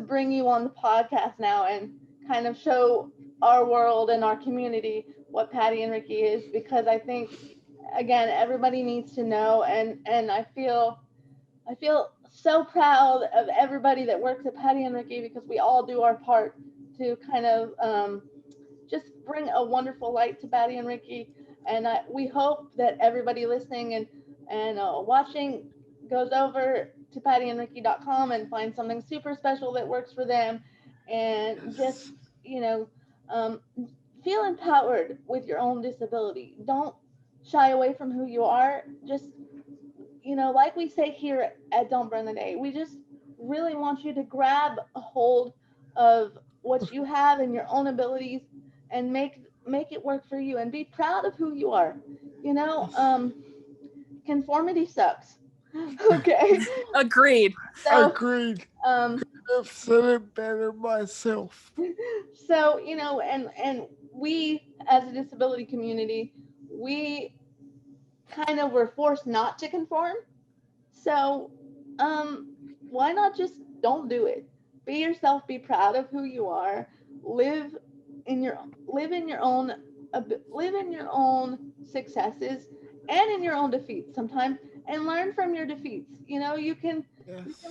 bring you on the podcast now and kind of show our world and our community what Patty and Ricky is, because I think, again, everybody needs to know, and I feel so proud of everybody that works at Patty and Ricky, because we all do our part to kind of just bring a wonderful light to Patty and Ricky. And we hope that everybody listening and watching goes over to PattiAndRicky.com and find something super special that works for them, and just, you know, feel empowered with your own disability. Don't shy away from who you are. Just, you know, like we say here at Don't Burn the Day, we just really want you to grab a hold of what you have and your own abilities and make it work for you, and be proud of who you are. You know, conformity sucks. Okay. Agreed. So, Agreed. I've said it better myself. So, you know, and we as a disability community, we kind of were forced not to conform. So, why not just don't do it? Be yourself, be proud of who you are, live in your own live in your own successes and in your own defeats sometimes, and learn from your defeats. You can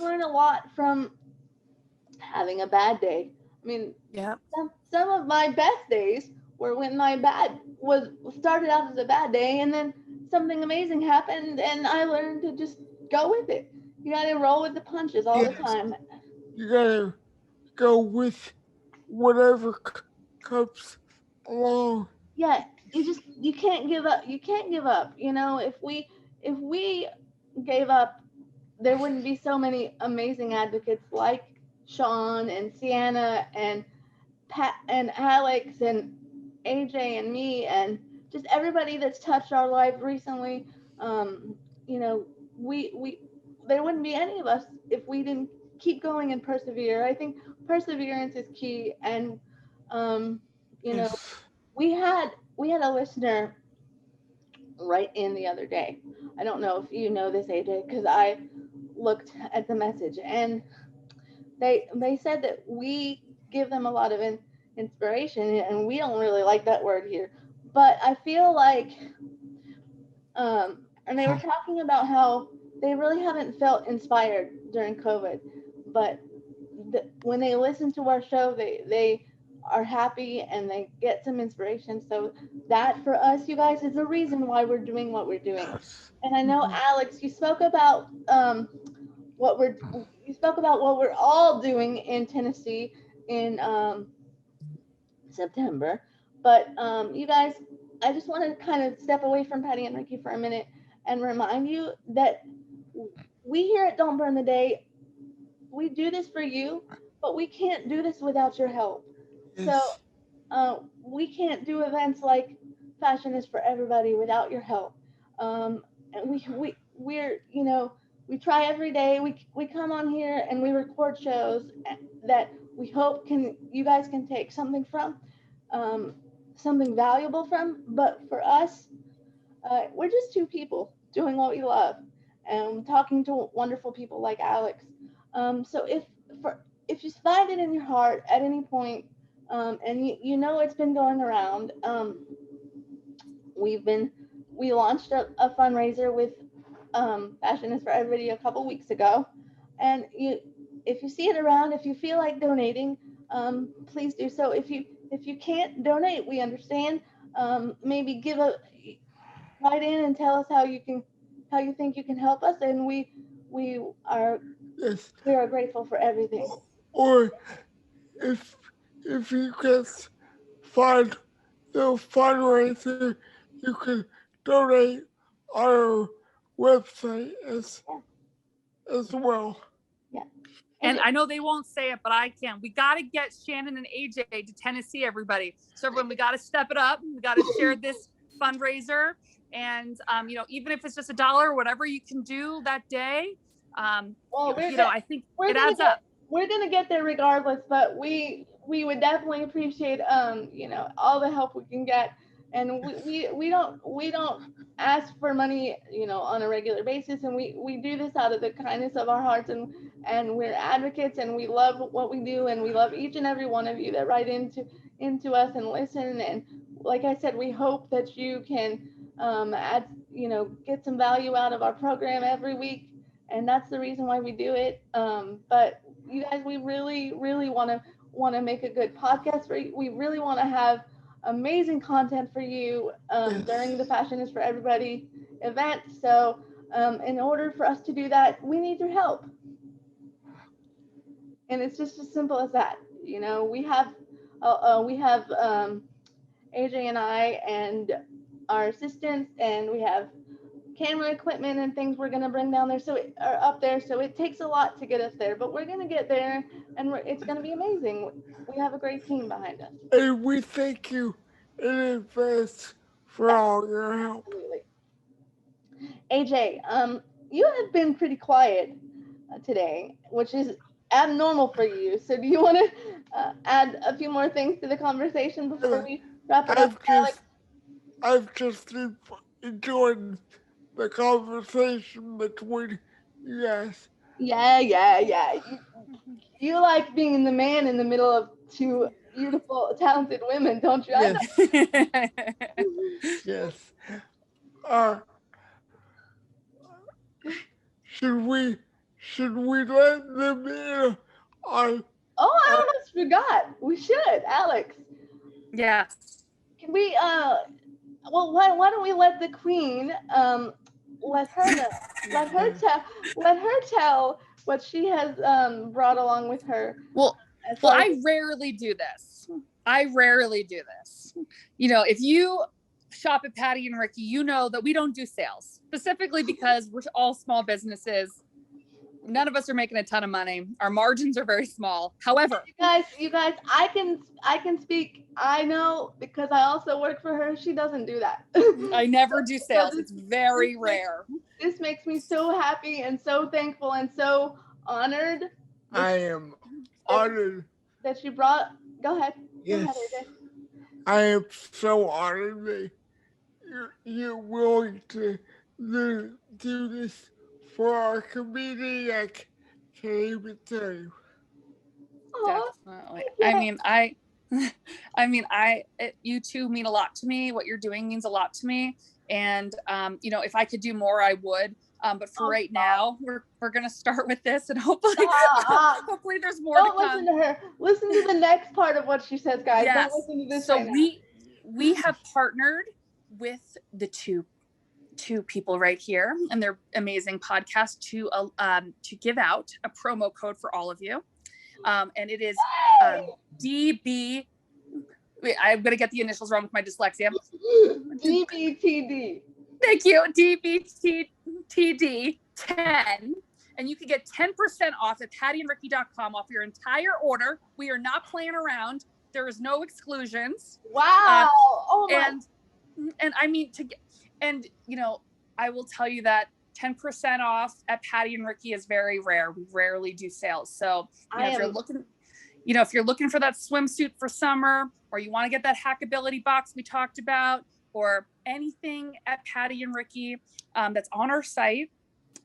learn a lot from having a bad day. I mean, Yeah. some of my best days were when my bad was started out as a bad day, and then something amazing happened, and I learned to just go with it. You got to roll with the punches all the time. You gotta go with whatever comes along. Yeah, you can't give up. You can't give up. If we gave up, there wouldn't be so many amazing advocates like Sean and Sienna and Pat and Alex and AJ and me and just everybody that's touched our life recently. Um, you know, we there wouldn't be any of us if we didn't keep going and persevere. I think perseverance is key, and um, you know, Yes. we had a listener right in the other day. I don't know if you know this, AJ, because I looked at the message, and they said that we give them a lot of inspiration, and we don't really like that word here, but I feel like and they were talking about how they really haven't felt inspired during COVID, but when they listen to our show, they are happy and they get some inspiration. So that for us, you guys, is the reason why we're doing what we're doing. Yes. And I know, Alex, what we're you spoke about what we're all doing in Tennessee in September. But you guys, I just want to kind of step away from Patty and Ricky for a minute and remind you that we here at Don't Burn the Day, we do this for you, but we can't do this without your help. So Yes. we can't do events like Fashion is for Everybody without your help. And we try every day. We come on here and we record shows that we hope you guys can take something from, um, something valuable from. But for us, we're just two people doing what we love and talking to wonderful people like Alex. So if you find it in your heart at any point, and you know it's been going around, we launched a fundraiser with Fashion is for Everybody a couple weeks ago, and if you see it around, if you feel like donating, please do so. If you can't donate, we understand. Maybe write in and tell us how you think you can help us, and we are Yes. we are grateful for everything. Or if if you can find the fundraiser, you can donate on our website as well. Yeah. And I know they won't say it, but I can. We got to get Shannon and AJ to Tennessee, everybody. So everyone, we got to step it up. We got to share this fundraiser. And, even if it's just $1, whatever you can do that day, Well, I think it adds up. We're gonna get there regardless, but we would definitely appreciate all the help we can get, and we don't ask for money on a regular basis, and we do this out of the kindness of our hearts, and we're advocates, and we love what we do, and we love each and every one of you that write into us and listen, and like I said, we hope that you can add get some value out of our program every week, and that's the reason why we do it. But you guys, we really, really want to make a good podcast for you. We really want to have amazing content for you during the Fashion is for Everybody event. So in order for us to do that, we need your help. And it's just as simple as that. We have AJ and I and our assistants, and we have camera equipment and things we're going to bring down there are up there, so it takes a lot to get us there, but we're going to get there, and it's going to be amazing. We have a great team behind us. And we thank you in advance for all your help. Absolutely. AJ, you have been pretty quiet today, which is abnormal for you, so do you want to add a few more things to the conversation before we wrap it up, Alex? I've just enjoyed the conversation between you guys. Yeah. You like being the man in the middle of two beautiful, talented women, don't you? I know. Yes. Yes. Uh, should we let them in on Oh, I uh, almost forgot. We should, Alex. Yes. Can we well, why don't we let the queen let her know, let her tell what she has brought along with her Well, as well, far as I rarely do this. You know, if you shop at Patty and Ricky, you know that we don't do sales, specifically because we're all small businesses. None of us are making a ton of money. Our margins are very small. However, you guys, I can speak. I know because I also work for her. She doesn't do that. I never do So sales. It's very rare. This makes me so happy and so thankful and so honored I am honored. that you brought. Go ahead. Go ahead, Yes. AJ. I am so honored that you're willing to do this for our community. I can't even tell you. Aw, Definitely. yeah. You two mean a lot to me. What you're doing means a lot to me. And, you know, if I could do more, I would. But for Oh, right stop. now, we're going to start with this and hopefully, Stop. hopefully there's more to Don't listen come. to her. Listen to the next part of what she says, guys. Don't Yes. listen to this So right now. we have partnered with the two people right here and their amazing podcast to give out a promo code for all of you. And it is DB. Wait, I'm going to get the initials wrong with my dyslexia. DBTD. Thank you. DBTD 10. And you can get 10% off at PattiAndRicky.com off your entire order. We are not playing around. There is no exclusions. Wow. Oh my. And I mean, and you know, I will tell you that 10% off at Patty and Ricky is very rare. We rarely do sales. So, you know, if you're looking for that swimsuit for summer, or you want to get that hackability box we talked about, or anything at Patty and Ricky that's on our site,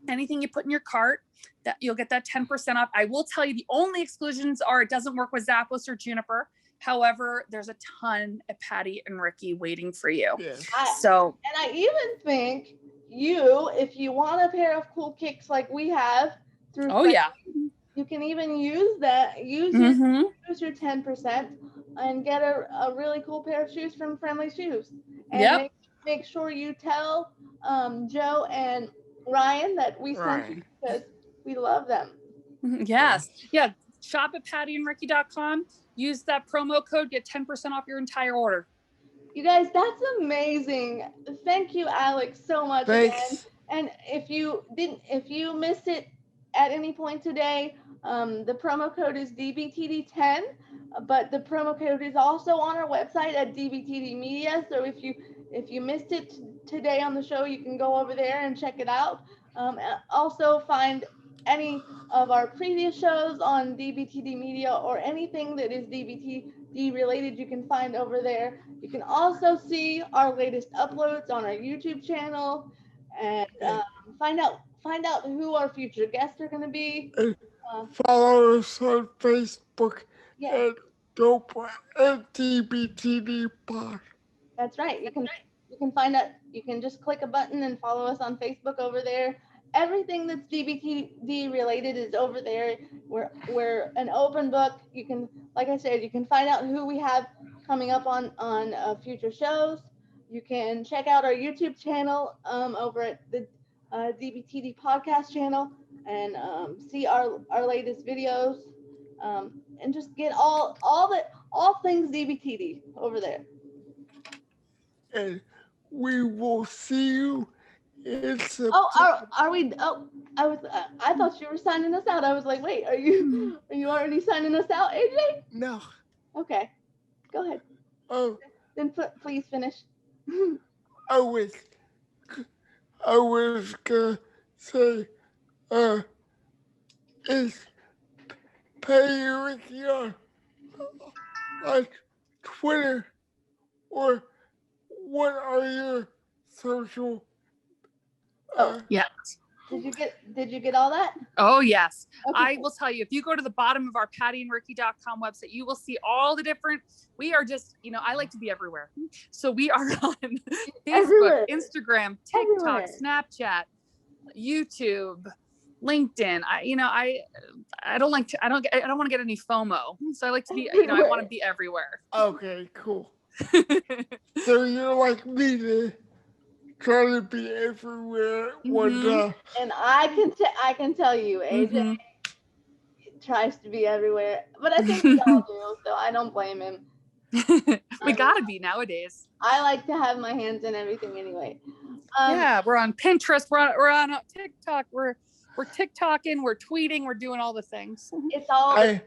anything you put in your cart, that you'll get that 10% off. I will tell you the only exclusions are it doesn't work with Zappos or Juniper. However, there's a ton at Patty and Ricky waiting for you. Yes. And I even think if you want a pair of cool kicks like we have through you can even use that. Use your 10% and get a really cool pair of shoes from Friendly Shoes. And make sure you tell Joe and Ryan that we sent you because we love them. Yes. Yeah. Shop at PattiAndRicky.com. Use that promo code. Get 10% off your entire order. You guys, that's amazing. Thank you, Alex, so much again. And if you missed it at any point today, the promo code is DBTD10, but the promo code is also on our website at DBTD Media. So if you missed it today on the show, you can go over there and check it out. Also find any of our previous shows on DBTD Media or anything that is DBTD related, you can find over there. You can also see our latest uploads on our YouTube channel and find out who our future guests are going to be. Follow us on Facebook at DBTD Pod. That's right. You can find out. You can just click a button and follow us on Facebook over there. Everything that's DBTD related is over there. We're an open book. You can, like I said, you can find out who we have coming up on future shows. You can check out our YouTube channel over at the DBTD podcast channel and see our latest videos and just get all things DBTD over there. And we will see you in September. Are we? Oh, I thought you were signing us out. I was like, wait, are you already signing us out, AJ? No. Okay, go ahead. Oh. Then please finish. I was gonna say, is PattiAndRicky on Twitter, or what are your social? Yeah. Did you get all that? Oh yes. Okay. I will tell you, if you go to the bottom of our PattiAndRicky.com website, you will see all the different, we are just, I like to be everywhere. So we are on Facebook, Everywhere. Instagram, TikTok, Everywhere. Snapchat, YouTube, LinkedIn. I don't want to get any FOMO. So I like to be, I want to be everywhere. Okay, cool. So you're like me to try to be everywhere one day. And I can tell you, AJ tries to be everywhere, but I think we all do, so I don't blame him. We gotta be nowadays. I like to have my hands in everything anyway. Yeah, we're on Pinterest, we're on TikTok, we're TikToking, we're tweeting, we're doing all the things. It's all. I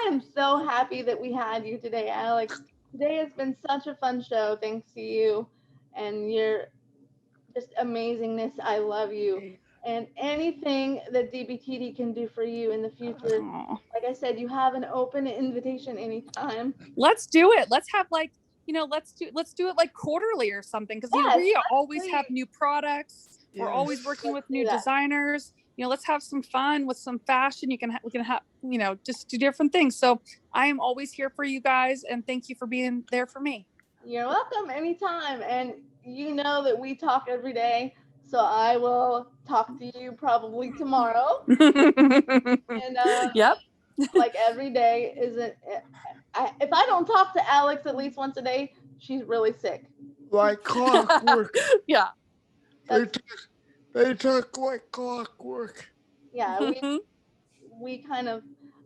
am so happy that we had you today, Alex. Today has been such a fun show, thanks to you and your just amazingness. I love you. And anything that DBTD can do for you in the future, like I said, you have an open invitation anytime. Let's do it. Let's have let's do it like quarterly or something. Because we always have new products. Yes. We're always working with new designers. Let's have some fun with some fashion. We can have, just do different things. So I am always here for you guys. And thank you for being there for me. You're welcome anytime. And you know that we talk every day. So I will talk to you probably tomorrow. And yep. Like every day if I don't talk to Alex at least once a day, she's really sick. Like clockwork. Yeah. They talk like clockwork. Yeah, we kind of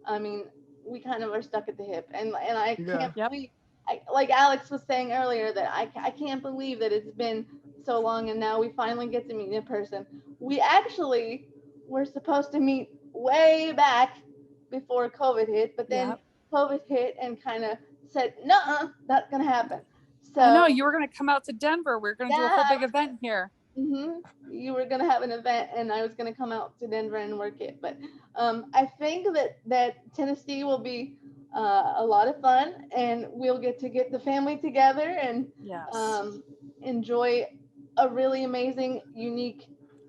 are stuck at the hip, and I can't believe, like Alex was saying earlier, that I can't believe that it's been so long and now we finally get to meet in person. We actually were supposed to meet way back before COVID hit, but then COVID hit and kind of said, no, that's gonna happen. So I know you were gonna come out to Denver. We're gonna do a whole big event here. You were gonna have an event, and I was gonna come out to Denver and work it. But I think that Tennessee will be a lot of fun, and we'll get the family together and enjoy a really amazing, unique,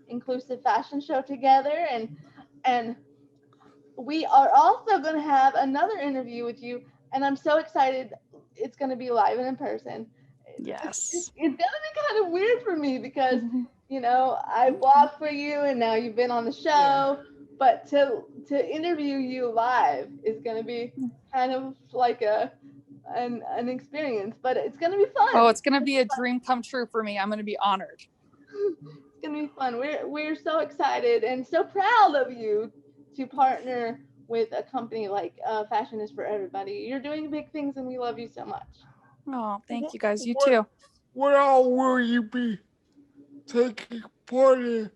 inclusive fashion show together. And we are also going to have another interview with you, and I'm so excited. It's going to be live and in person. Yes. It's going to be kind of weird for me because, I blogged for you and now you've been on the show, but to interview you live is going to be kind of like an experience, but it's going to be fun. Oh, it's going to be a dream come true for me. I'm going to be honored. It's going to be fun. We're so excited and so proud of you to partner with a company like Fashion is for Everybody. You're doing big things and we love you so much. Oh, thank you guys. You too. What all will you be taking part in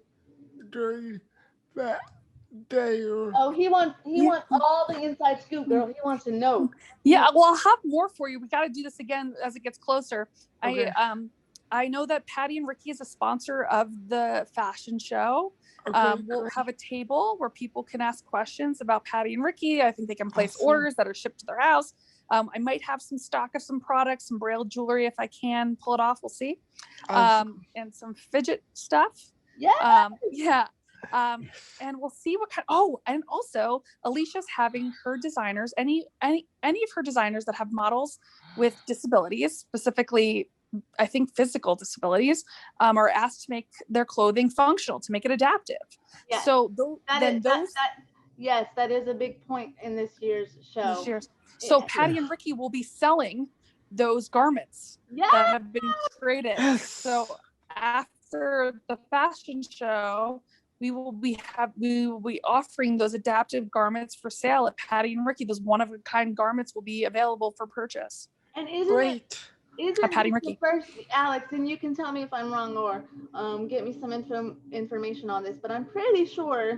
during that day? Oh, he wants all the inside scoop, girl. He wants to know. Yeah, well, I'll have more for you. We got to do this again as it gets closer. Okay. I know that PattiAndRicky is a sponsor of the fashion show. Okay, we'll have a table where people can ask questions about PattiAndRicky. I think they can place orders that are shipped to their house. I might have some stock of some products, some braille jewelry if I can pull it off. We'll see. And some fidget stuff. Yeah. And we'll see what kind. Oh, and also Alicia's having her designers, any of her designers that have models with disabilities, specifically I think physical disabilities, are asked to make their clothing functional, to make it adaptive. Yeah. So that is a big point in this year's show. So PattiAndRicky will be selling those garments that have been created. So after the fashion show, we will be offering those adaptive garments for sale at PattiAndRicky. Those one-of-a-kind garments will be available for purchase. And isn't the first, Alex, and you can tell me if I'm wrong or get me some information on this, but I'm pretty sure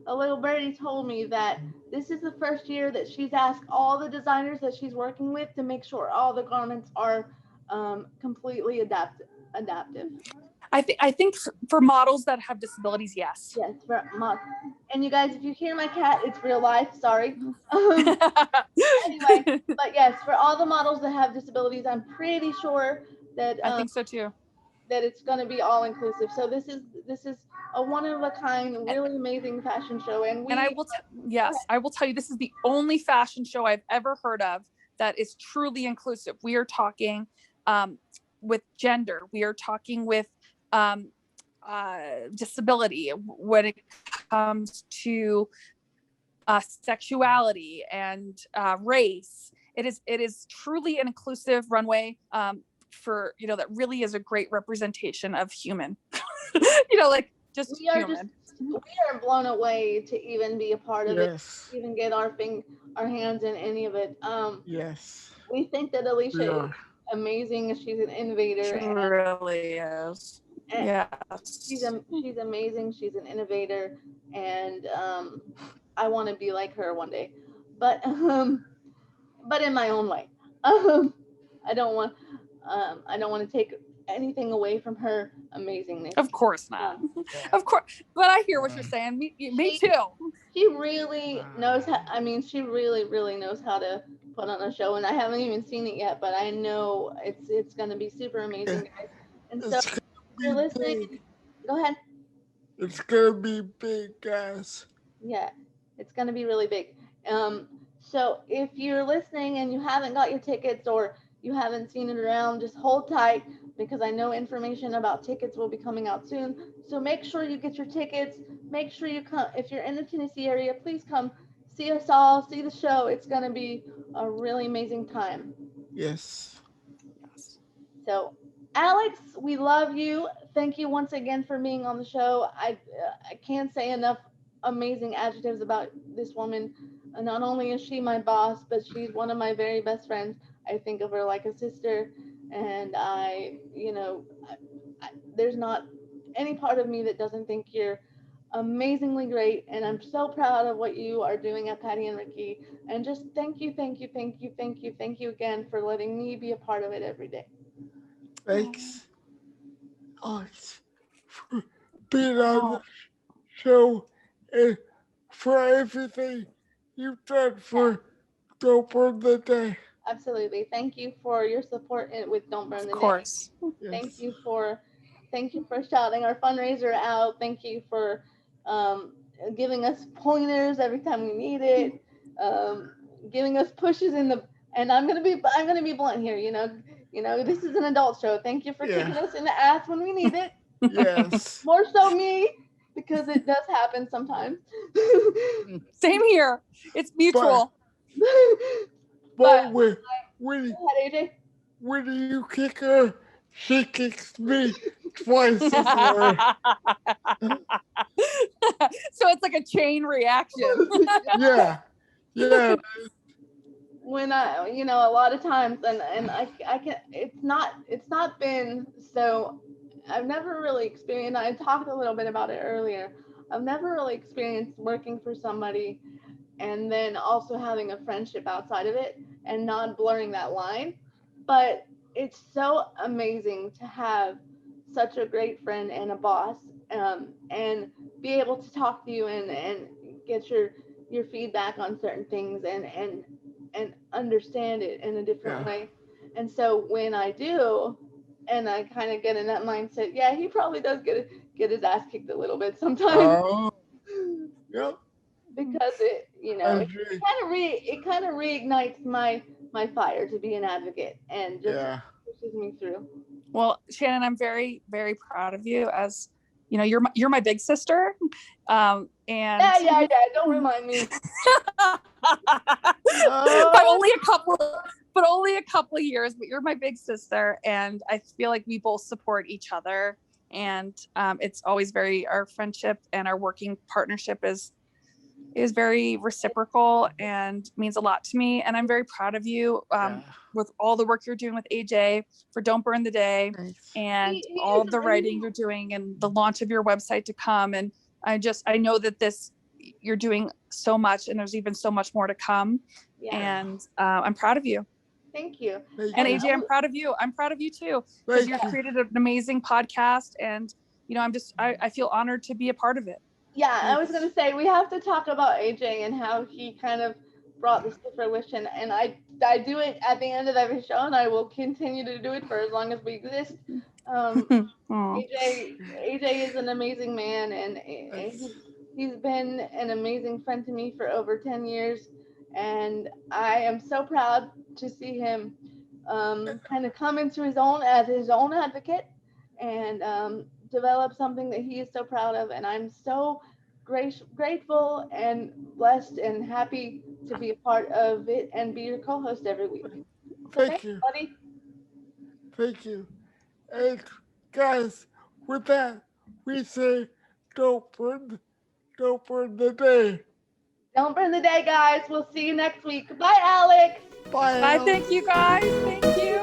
a little birdie told me that this is the first year that she's asked all the designers that she's working with to make sure all the garments are completely adaptive. I think for models that have disabilities, yes. Yes, for models. And you guys, if you hear my cat, it's real life. Sorry. Anyway, but yes, for all the models that have disabilities, I'm pretty sure that I think so too. that it's going to be all inclusive. So this is a one of a kind, really amazing fashion show, and I will I will tell you, this is the only fashion show I've ever heard of that is truly inclusive. We are talking with gender, we are talking with disability when it comes to sexuality and race. It is truly an inclusive runway for, that really is a great representation of human. Like just human. We are blown away to even be a part of it, even get our hands in any of it. Yes. We think that Alicia is amazing. She's an innovator. She really is. Yes. She's amazing. She's an innovator, and I want to be like her one day, but in my own way. I don't want to take anything away from her amazingness. Of course not. Of course, but I hear what you're saying. Me too. She really knows how. I mean, she really, really knows how to put on a show, and I haven't even seen it yet, but I know it's going to be super amazing, guys. And so, if you're listening, go ahead. It's going to be big, guys. Yeah, it's going to be really big. So if you're listening and you haven't got your tickets or you haven't seen it around, just hold tight, because I know information about tickets will be coming out soon. So make sure you get your tickets. Make sure you come. If you're in the Tennessee area, please come see us all, see the show. It's going to be a really amazing time. Yes. So, Alex, we love you. Thank you once again for being on the show. I can't say enough amazing adjectives about this woman. Not only is she my boss, but she's one of my very best friends. I think of her like a sister, and there's not any part of me that doesn't think you're amazingly great, and I'm so proud of what you are doing at Patty and Ricky, and just thank you again for letting me be a part of it every day. Thanks, Alex, for being on the show and for everything you've done for Don't Burn the Day. Absolutely. Thank you for your support with Don't Burn the Day. Of course. Yes. Thank you for shouting our fundraiser out. Thank you for giving us pointers every time we need it. Giving us pushes and I'm gonna be blunt here. This is an adult show. Thank you for kicking us in the ass when we need it. Yes. More so me, because it does happen sometimes. Same here. It's mutual. But when AJ? When you kick her, she kicks me twice as hard. So it's like a chain reaction. Yeah. When a lot of times, and I can, it's not been so. I've never really experienced. I talked a little bit about it earlier. I've never really experienced working for somebody and then also having a friendship outside of it and not blurring that line. But it's so amazing to have such a great friend and a boss, and be able to talk to you and get your feedback on certain things and understand it in a different way. And so when I do, and I kind of get in that mindset, he probably does get his ass kicked a little bit sometimes. Yep. Because it kind of reignites my fire to be an advocate and just pushes me through. Well, Shannon, I'm very, very proud of you. As you're my big sister. And don't remind me. But only a couple of years, but you're my big sister, and I feel like we both support each other, and it's always our friendship and our working partnership is very reciprocal and means a lot to me. And I'm very proud of you with all the work you're doing with AJ for Don't Burn the Day. Thanks. And all of the writing you're doing and the launch of your website to come. And I know that you're doing so much, and there's even so much more to come. Yeah. And I'm proud of you. Thank you. And AJ, I'm proud of you. I'm proud of you too, because you've created an amazing podcast, and I feel honored to be a part of it. Yeah, I was going to say, we have to talk about AJ and how he kind of brought this to fruition. And I do it at the end of every show, and I will continue to do it for as long as we exist. Aw. AJ is an amazing man, and he's been an amazing friend to me for over 10 years, and I am so proud to see him kind of come into his own as his own advocate and develop something that he is so proud of, and I'm so grateful and blessed and happy to be a part of it and be your co-host every week. So Thank thanks, you. buddy. Thank you. And guys, with that, we say don't burn the day. Don't burn the day, guys. We'll see you next week. Bye, Alex. Bye. Bye. Alex. Thank you guys. Thank you.